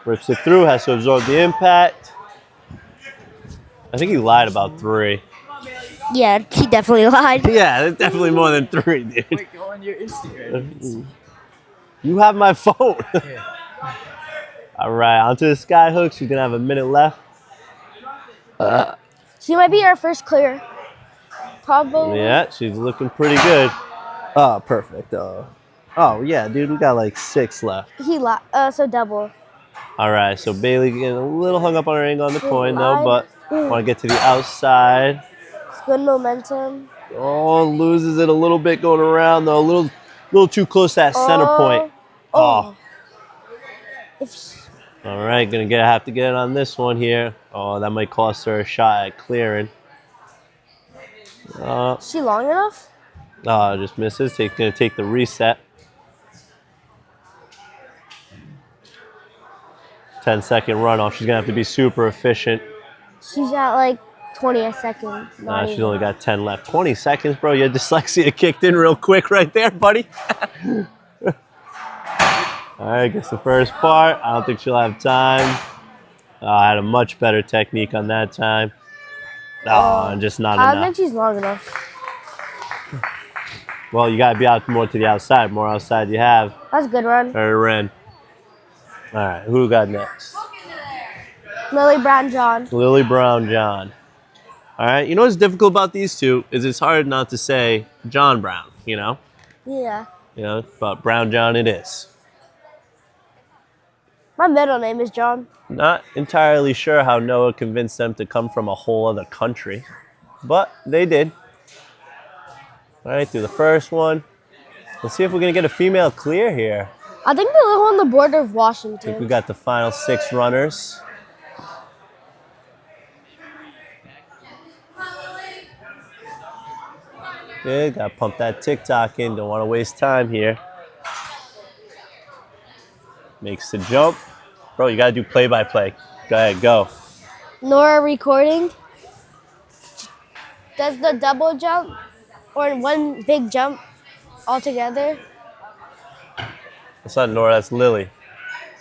Rips it through, has to absorb the impact. I think he lied about 3. Yeah, he definitely lied. Yeah, that's definitely more than 3, dude. Wait, go on your Instagram. You have my phone. All right, onto the sky hook. She's gonna have a minute left. She might be our first clear. Probably. Yeah, she's looking pretty good. Oh, perfect. Oh, yeah, dude, we got like 6 left. He lied. So double. All right, so Bailey getting a little hung up on her angle on the She coin though, lied. but want to get to the outside. It's good momentum. Oh, loses it a little bit going around though. A little too close to that center point. Oh. If she, All right, have to get it on this one here. Oh, that might cost her a shot at clearing. is she long enough? Oh, just misses. Gonna take the reset. 10-second runoff. She's gonna have to be super efficient. She's at like 20 a second. Not She's even. only got 10 left. 20 seconds, bro. Your dyslexia kicked in real quick right there, buddy. All right, gets the first part. I don't think she'll have time. I had a much better technique on that time. Oh, just not I don't enough. think she's long enough. Well, you gotta be out more to the outside. More outside you have, That's a good run. better in. All right, who we got next? Lily Brown John. Lily Brown John. All right, you know what's difficult about these two is it's hard not to say John Brown, you know? Yeah. But Brown John it is. My middle name is John. Not entirely sure how Noah convinced them to come from a whole other country, but they did. All right, through the first one. Let's see if we're gonna get a female clear here. I think they live on the border of I think we Washington. got the final 6 runners. Good, gotta pump that TikTok in. Don't wanna waste time here. Makes the jump. Bro, you gotta do play-by-play. Go ahead, go. Nora recording. Does the double jump or one big jump all together? That's not Nora, that's Lily.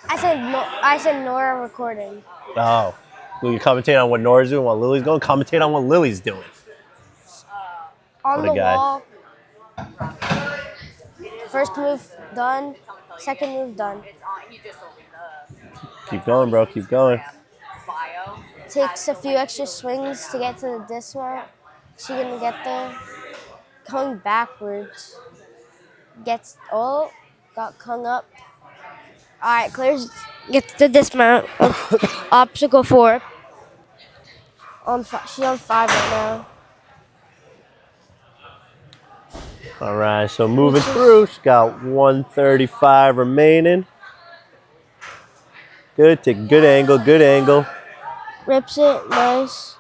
I said Nora recording. Oh. Will you commentate on what Nora's doing while Lily's going? Commentate on what Lily's doing. On What the a guy. wall. First move done. Second move done. He just opened the Keep going, bro. Keep going. bio. Takes a few extra swings to get to the dismount. She gonna get there. Going backwards. Got hung up. All right, clears. Gets the dismount of obstacle 4. She's on 5 right now. All right, so moving through. She's got 135 remaining. Good, take a good angle, good angle. Rips it, nice.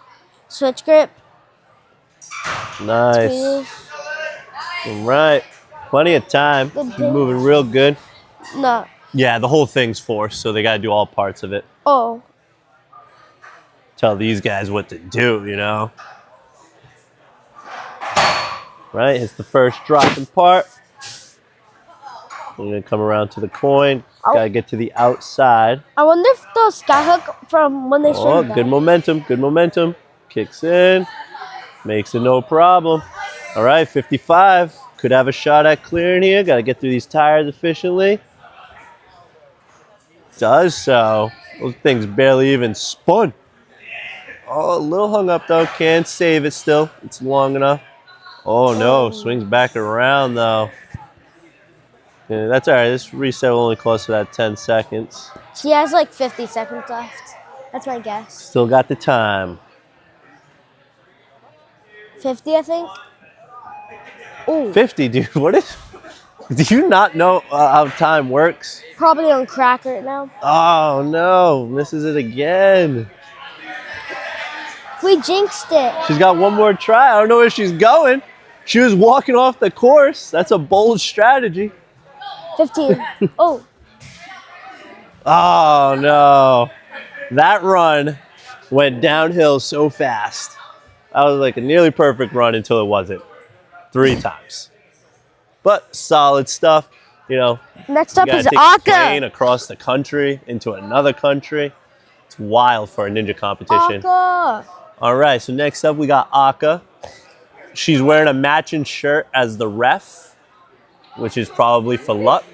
Switch grip. Nice. Squeeze. All right, plenty of time. Good She's thing. moving real good. No. Yeah, the whole thing's forced, so they got to do all parts of it. Oh. Tell these guys what to do, you know? Right, hits the first dropping part. We're gonna come around to the coin. Gotta get to the outside. I wonder if the skyhook from when they Oh, swing good back. momentum, good momentum. Kicks in, makes it no problem. All right, 55. Could have a shot at clearing here. Gotta get through these tires efficiently. Does so. Those things barely even spun. Oh, a little hung up though. Can't save it still. It's long enough. Oh no, swings back around though. Yeah, that's all right. This reset will only cost her that 10 seconds. She has like 50 seconds left. That's my guess. Still got the time. 50, I think. Ooh, 50, dude. What is? Do you not know how time works? probably on crack right now. Oh no, misses it again. We jinxed it. She's got one more try. I don't know where she's going. She was walking off the course. That's a bold strategy. 15. Oh, Oh no. That run went downhill so fast. That was like a nearly perfect run until it wasn't. 3 times. But solid stuff. You know, next you up gotta is take a plane Akka. across the country into another country. It's wild for a ninja competition. Akka. All right, so next up we got Akka. She's wearing a matching shirt as the ref, which is probably for luck.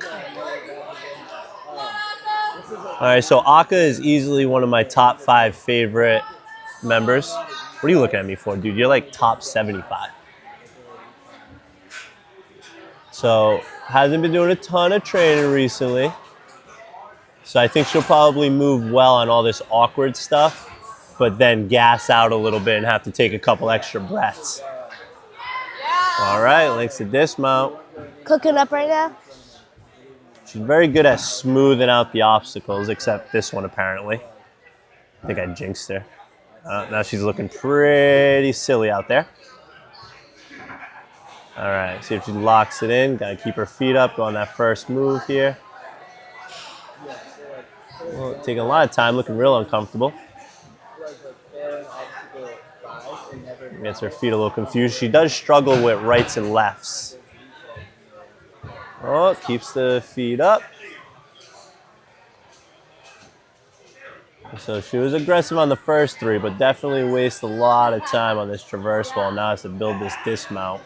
All right, so Akka is easily one of my top 5 favorite members. What are you looking at me for, dude? You're like top 75. So hasn't been doing a ton of training recently. So I think she'll probably move well on all this awkward stuff, but then gas out a little bit and have to take a couple extra breaths. All right, links to dismount. Cooking up right now. She's very good at smoothing out the obstacles, except this one apparently. I think I jinxed her. Now she's looking pretty silly out there. All right, see if she locks it in. Gotta keep her feet up, go on that first move here. Well, taking a lot of time, looking real uncomfortable. Gets her feet a little confused. She does struggle with rights and lefts. Oh, keeps the feet up. So she was aggressive on the first 3, but definitely wastes a lot of time on this traverse wall. Now has to build this dismount.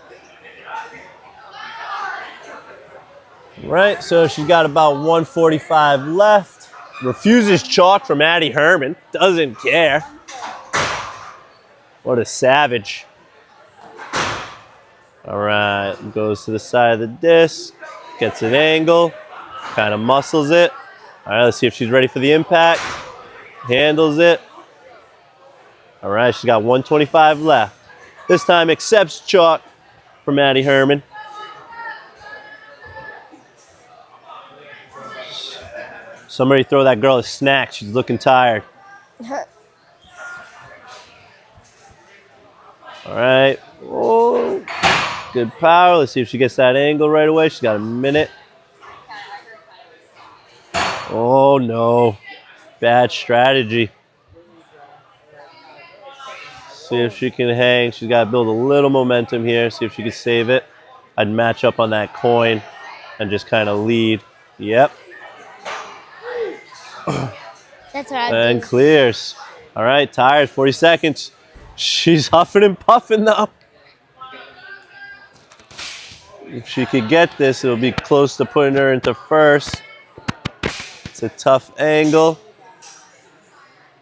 Right, so she's got about 145 left. Refuses chalk from Addie Herman. Doesn't care. What a savage. All right, goes to the side of the disc. Gets an angle. Kind of muscles it. All right, let's see if she's ready for the impact. Handles it. All right, she's got 125 left. This time accepts chalk from Addie Herman. Somebody throw that girl a snack. She's looking tired. All right. Oh, good power. Let's see if she gets that angle right away. She's got a minute. Oh, no. Bad strategy. See if she can hang. She's got to build a little momentum here. See if she can save it. I'd match up on that coin and just kind of lead. Yep. That's what I And do. clears. All right, tires, 40 seconds. She's huffing and puffing though. If she could get this, it'll be close to putting her into first. It's a tough angle.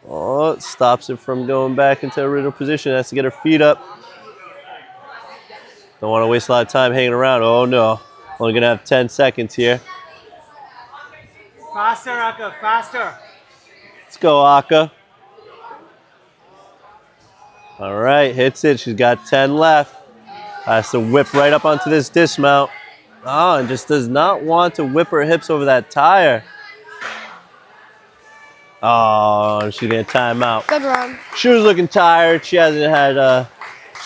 Oh, it stops it from going back into the original position. Has to get her feet up. Don't want to waste a lot of time hanging around. Oh no, only gonna have 10 seconds here. Faster, Akka, faster. Let's go, Akka. All right, hits it. She's got 10 left. Has to whip right up onto this dismount. Oh, and just does not want to whip her hips over that tire. Oh, she's gonna time out. Good run. She was looking tired. She hasn't had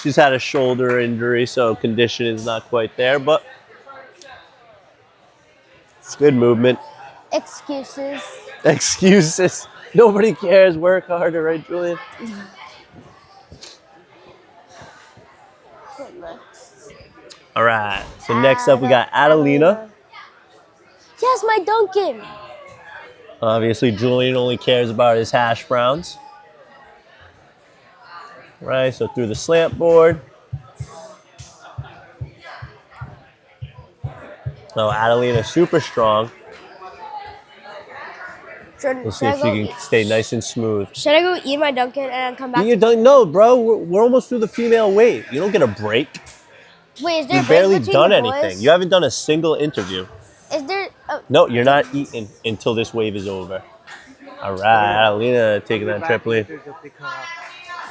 she's had a shoulder injury, so condition is not quite there, but it's good movement. Excuses. Excuses. Nobody cares. Work harder, right, Julian? Goodness. All right. So next up, we got Adelina. Yes, my Duncan. Obviously, Julian only cares about his hash browns. Right, so through the slant board. So Adelina super strong. We'll see if she can stay nice and smooth. Should I go eat my Duncan and come back? You don't know, bro. We're almost through the female weight. You don't get a break. Wait, is there You've a break barely between done the anything. boys? You haven't done a single interview. Is there? No, you're not eating until this wave is over. All right, Adelina taking that trampoline.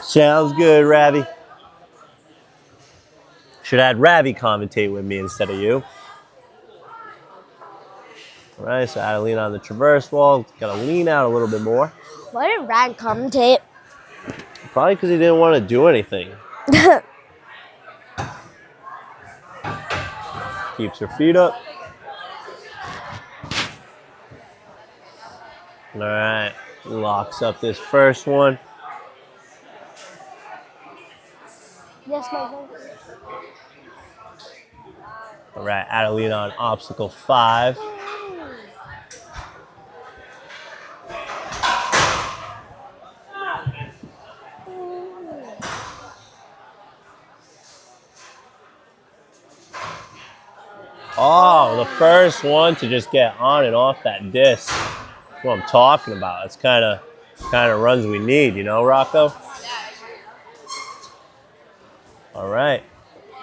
Sounds good, Ravi. Should have had Ravi commentate with me instead of you. All right, so Adelina on the traverse wall. Got to lean out a little bit more. Why did Ryan commentate? Probably because he didn't want to do anything. Keeps her feet up. All right, locks up this first one. Yes, my Duncan. All right, Adelina on obstacle 5. Oh, the first one to just get on and off that disc. That's what I'm talking about. It's kind of runs we need, you know, Rocco? All right.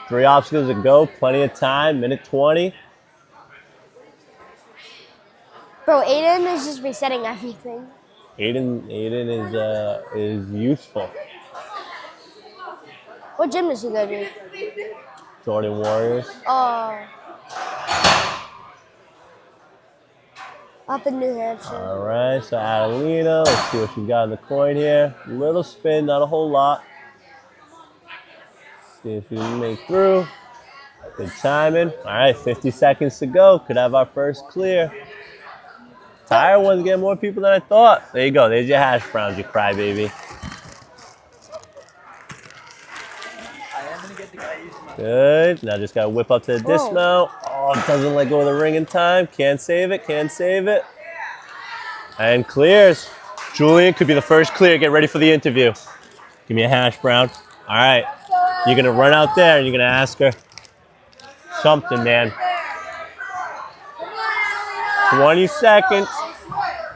3 obstacles to go. Plenty of time. Minute 20. Bro, Aiden is just resetting everything. Aiden is useful. What gym does he go to? Jordan Warriors. Oh. Up in New Hampshire. All right, so Adelina, let's see what she's got in the coin here. Little spin, not a whole lot. See if we can make through. Good timing. All right, 50 seconds to go. Could have our first clear. Tire one's getting more people than I thought. There you go. There's your hash browns, you crybaby. Good. Now just got to whip up to the dismount. Oh, it doesn't let go of the ring in time. Can't save it. Can't save it. And clears. Julian could be the first clear. Get ready for the interview. Give me a hash brown. All right. You're going to run out there and you're going to ask her something, man. 20 seconds.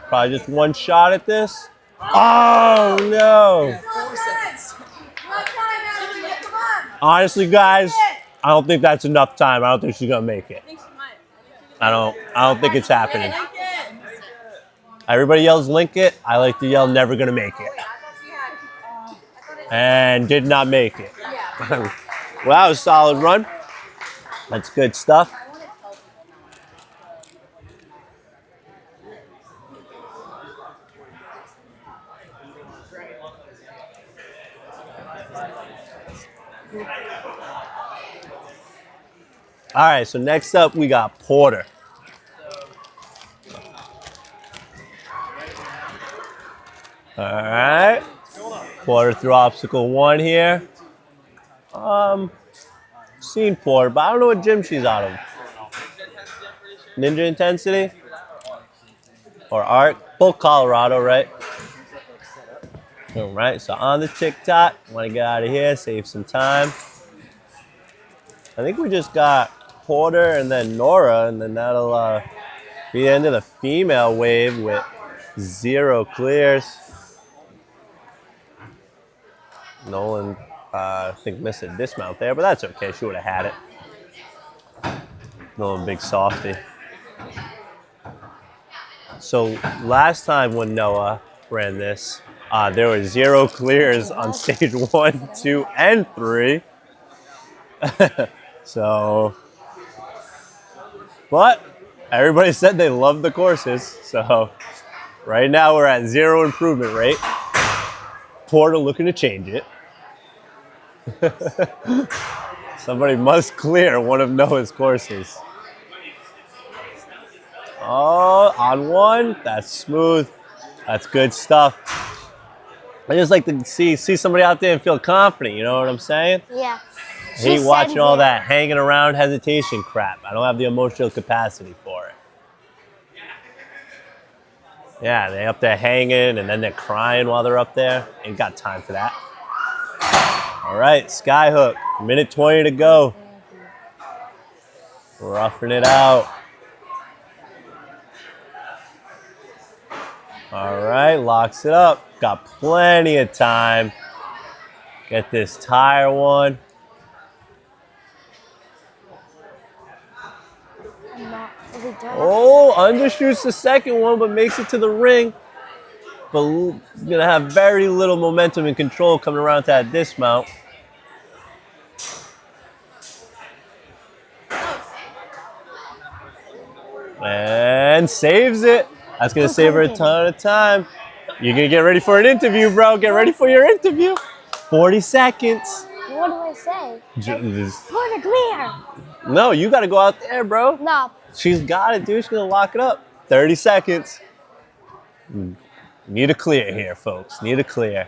Probably just one shot at this. Oh, no. Honestly, guys, I don't think that's enough time. I don't think she's going to make it. I don't think it's happening. Everybody yells link it. I like to yell never going to make it. And did not make it. Wow, a solid run. That's good stuff. All right, so next up we got Porter. All right. Porter through obstacle 1 here. Seen Porter, but I don't know what gym she's out of. Ninja Intensity? Or Art? Both Colorado, right? All right, so on the TikTok. Want to get out of here, save some time. I think we just got Porter and then Nora, and then that'll be the end of the female wave with 0 clears. Nolan, I think, missed a dismount there, but that's okay. She would have had it. Nolan, big softy. So last time when Noah ran this, there were 0 clears on stage 1, 2, and 3. So, but everybody said they loved the courses. So right now we're at 0 improvement rate. Porter looking to change it. Somebody must clear one of Noah's courses. Oh, on 1. That's smooth. That's good stuff. I just like to see somebody out there and feel confident. You know what I'm saying? Yeah. hate watching all that hanging around hesitation crap. I don't have the emotional capacity for it. Yeah, they up there hanging and then they're crying while they're up there. Ain't got time for that. All right, skyhook. Minute 20 to go. Roughing it out. All right, locks it up. Got plenty of time. Get this tire one. Oh, undershoots the second one, but makes it to the ring. But gonna have very little momentum and control coming around to that dismount. And saves it. That's gonna save her a ton of time. You're gonna get ready for an interview, bro. Get ready for your interview. 40 seconds. What do I say? Put it clear. No, you gotta go out there, bro. No. She's got it, dude. She's gonna lock it up. 30 seconds. Need a clear here, folks. Need a clear.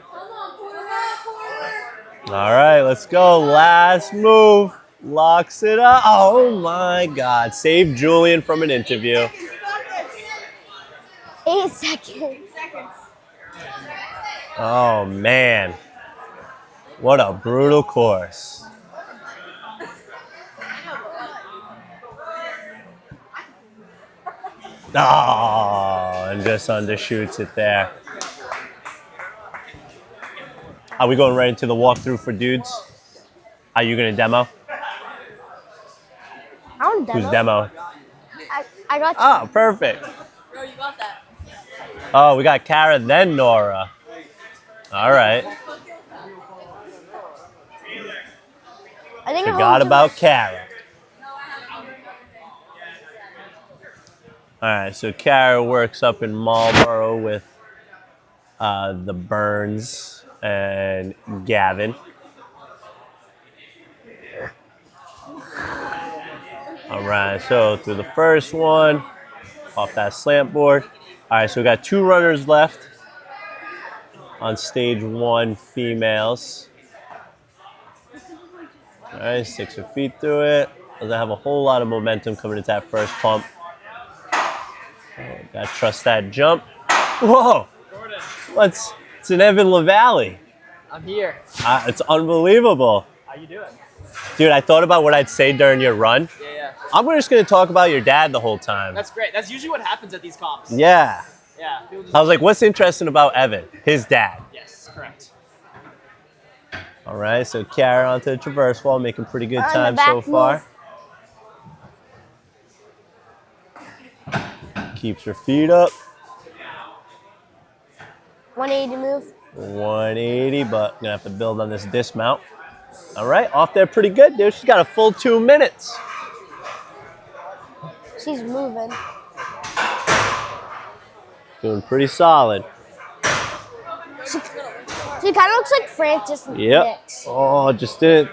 All right, let's go. Last move. Locks it up. Oh my God. Save Julian from an interview. 8 seconds. Oh man. What a brutal course. Oh, and just undershoots it there. Are we going right into the walkthrough for dudes? Are you going to demo? I don't demo. Who's demo? I got you. Oh, perfect. Bro, you got that. Oh, we got Cara, then Nora. All right. I think Forgot about Cara. All right, so Cara works up in Marlboro with the Burns and Gavin. All right, so through the first one, off that slant board. All right, so we got 2 runners left on stage 1, females. All right, sticks her feet through it. Doesn't have a whole lot of momentum coming into that first pump. Gotta trust that jump. Whoa! It's an Evan LaValle. I'm here. It's unbelievable. How you doing? Dude, I thought about what I'd say during your run. Yeah. I'm just gonna talk about your dad the whole time. That's great. That's usually what happens at these comps. Yeah. Yeah. I was like, what's interesting about Evan? His dad. Yes, correct. All right, so Cara onto the traverse wall, making pretty good On the time back so move. far. Keeps her feet up. 180 move. 180, but gonna have to build on this dismount. All right, off there pretty good, dude. She's got a full 2 minutes. She's moving. Doing pretty solid. She kind of looks like Francis Yep. Nix. Oh, just didn't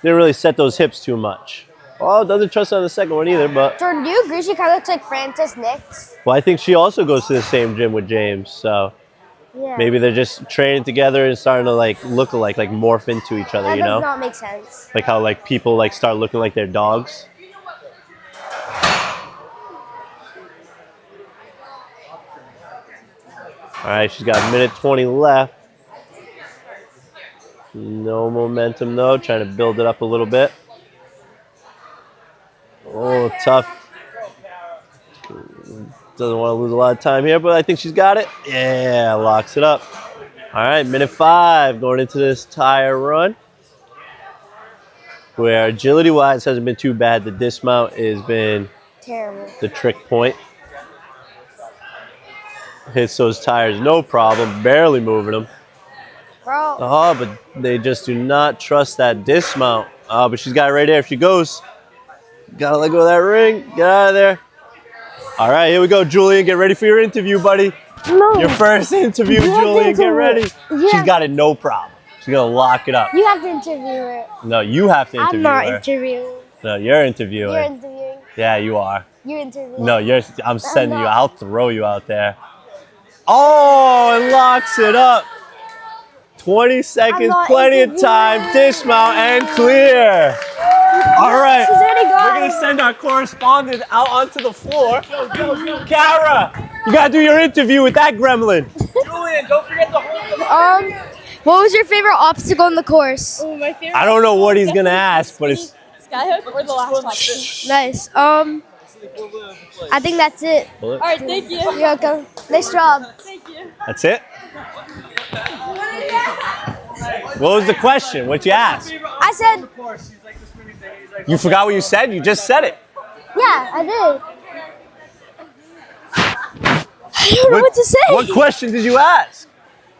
really set those hips too much. Oh, doesn't trust her on the second one either, but. Jordan, do you agree she kind of looks like Francis Nix? Well, I think she also goes to the same gym with James, so Yeah. maybe they're just training together and starting to like look alike, like morph into each other, That you does know? not make sense. Like how like people like start looking like their dogs. All right, she's got a minute 20 left. No momentum though, trying to build it up a little bit. Oh, tough. Doesn't want to lose a lot of time here, but I think she's got it. Yeah, locks it up. All right, minute 5 going into this tire run. Where agility-wise hasn't been too bad. The dismount has been Terrible. the trick point. Hits those tires, no problem. Barely moving them. Bro, Oh, but they just do not trust that dismount. Oh, but she's got it right there if she goes. Gotta let go of that ring. Get out of there. All right, here we go, Julian. Get ready for your interview, buddy. no. Your first interview, You have to Julian. Get interview ready. it. She's got it, no problem. She's gonna lock it up. You have to interview her. No, you have to interview I'm not her. interviewing. No, you're interviewing. You're interviewing. Yeah, you are. You're interviewing. No, I'm sending you. not. I'll throw you out there. Oh, and locks it up. 20 seconds, not plenty of time. Dismount and clear. All right, She's already gone. we're gonna send our correspondent out onto the floor. Cara, you gotta do your interview with that gremlin. Julian, don't forget the whole. What was your favorite obstacle in the course? Oh, my favorite. I don't know what he's gonna ask, but it's Skyhook or the last one? Nice. I think that's it. All right, thank you. You're welcome. Nice job. Thank you. that's it. What was the question? What you asked? I said, You forgot what you said? You just said it. yeah, I did. I don't know what to say. What question did you ask?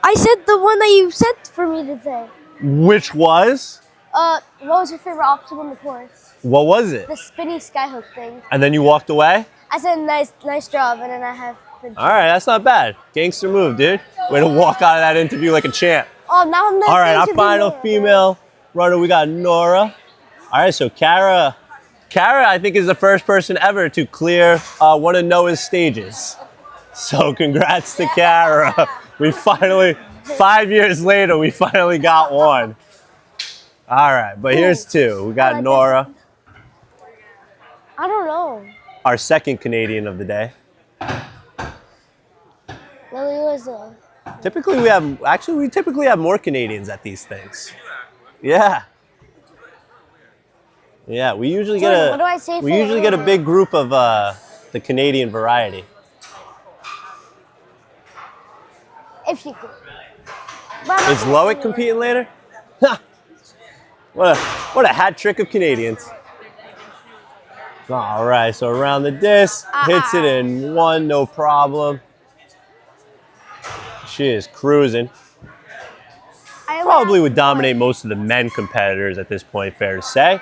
I said the one that you said for me to say. Which was? What was your favorite obstacle in the course? What was it? The spinny skyhook thing. And then you walked away? I said nice job, and then I have. All right, that's not bad. Gangster move, dude. Way to walk out of that interview like a champ. Oh, now I'm not. All right, our final female runner, we got Nora. All right, so Cara, I think, is the first person ever to clear one of Noah's stages. So congrats to Cara. We finally, 5 years later, we finally got one. All right, but here's two. We got Nora, I don't know. our second Canadian of the day. Lily was a. Typically, we typically have more Canadians at these things. Yeah. Yeah, we usually get Jordan, what do I say we for usually get a Nora? big group of the Canadian variety. If you could. Is Loic competing later? Ha! What a hat trick of Canadians. All right, so around the disc, hits it in one, no problem. She is cruising. Probably would dominate most of the men competitors at this point, fair to say.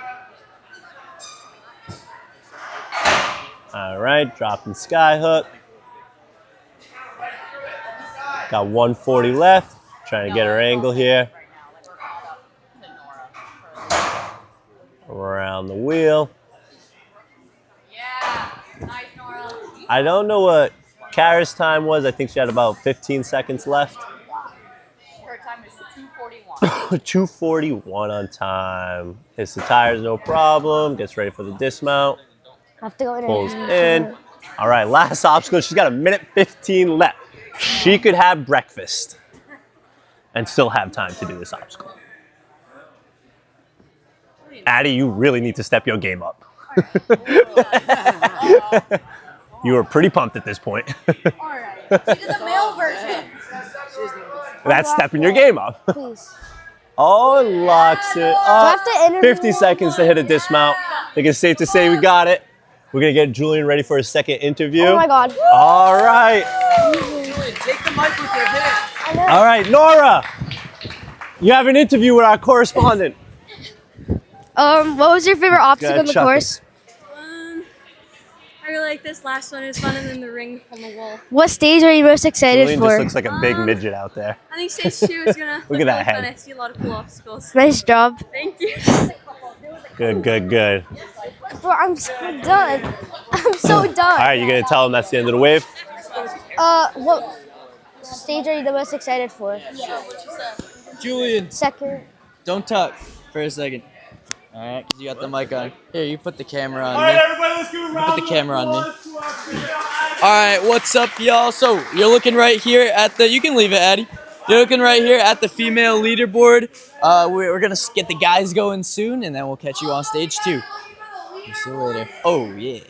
All right, dropping skyhook. Got 140 left. Trying to get her angle here. Around the wheel. Yeah. Nice, Nora. I don't know what Cara's time was. I think she had about 15 seconds left. Her time is 2:41. 2:41 on time. Hits the tires, no problem. Gets ready for the dismount. I have to go in. Pulls in. All right, last obstacle. She's got a minute 15 left. She could have breakfast and still have time to do this obstacle. Addie, you really need to step your game up. You are pretty pumped at this point. All right. She did the male version. That's stepping your game up. Please. Oh, locks it I up. have to interview 50 seconds to hit a dismount. I think it's safe to say we got it. We're going to get Julian ready for his second interview. Oh my God. All right. Julian, take the mic with your hand. All right, Nora. You have an interview with our correspondent. What was your favorite obstacle in the chuckle. course? I really like this last one. It's fun, and then the ring on the wall. What stage are you most excited Julian for? just looks like a big midget out there. I think stage 2 is gonna Look at that really fun. head. I see a lot of cool obstacles. Nice job. Thank you. Good, good, good. Bro, I'm so done. I'm so done. All right, you're going to tell him that's the end of the wave? What stage are you the most excited for? Julian, Second. don't talk for a second. All right, because you got the mic on. Here, you put the camera on All me. right, everybody, let's give a round Put the camera on me. of applause to our female athletes. All right, what's up, y'all? So you're looking right here at the. You can leave it, Addie. You're looking right here at the female leaderboard. We're gonna get the guys going soon, and then we'll catch you on stage 2. See you later. Oh yeah.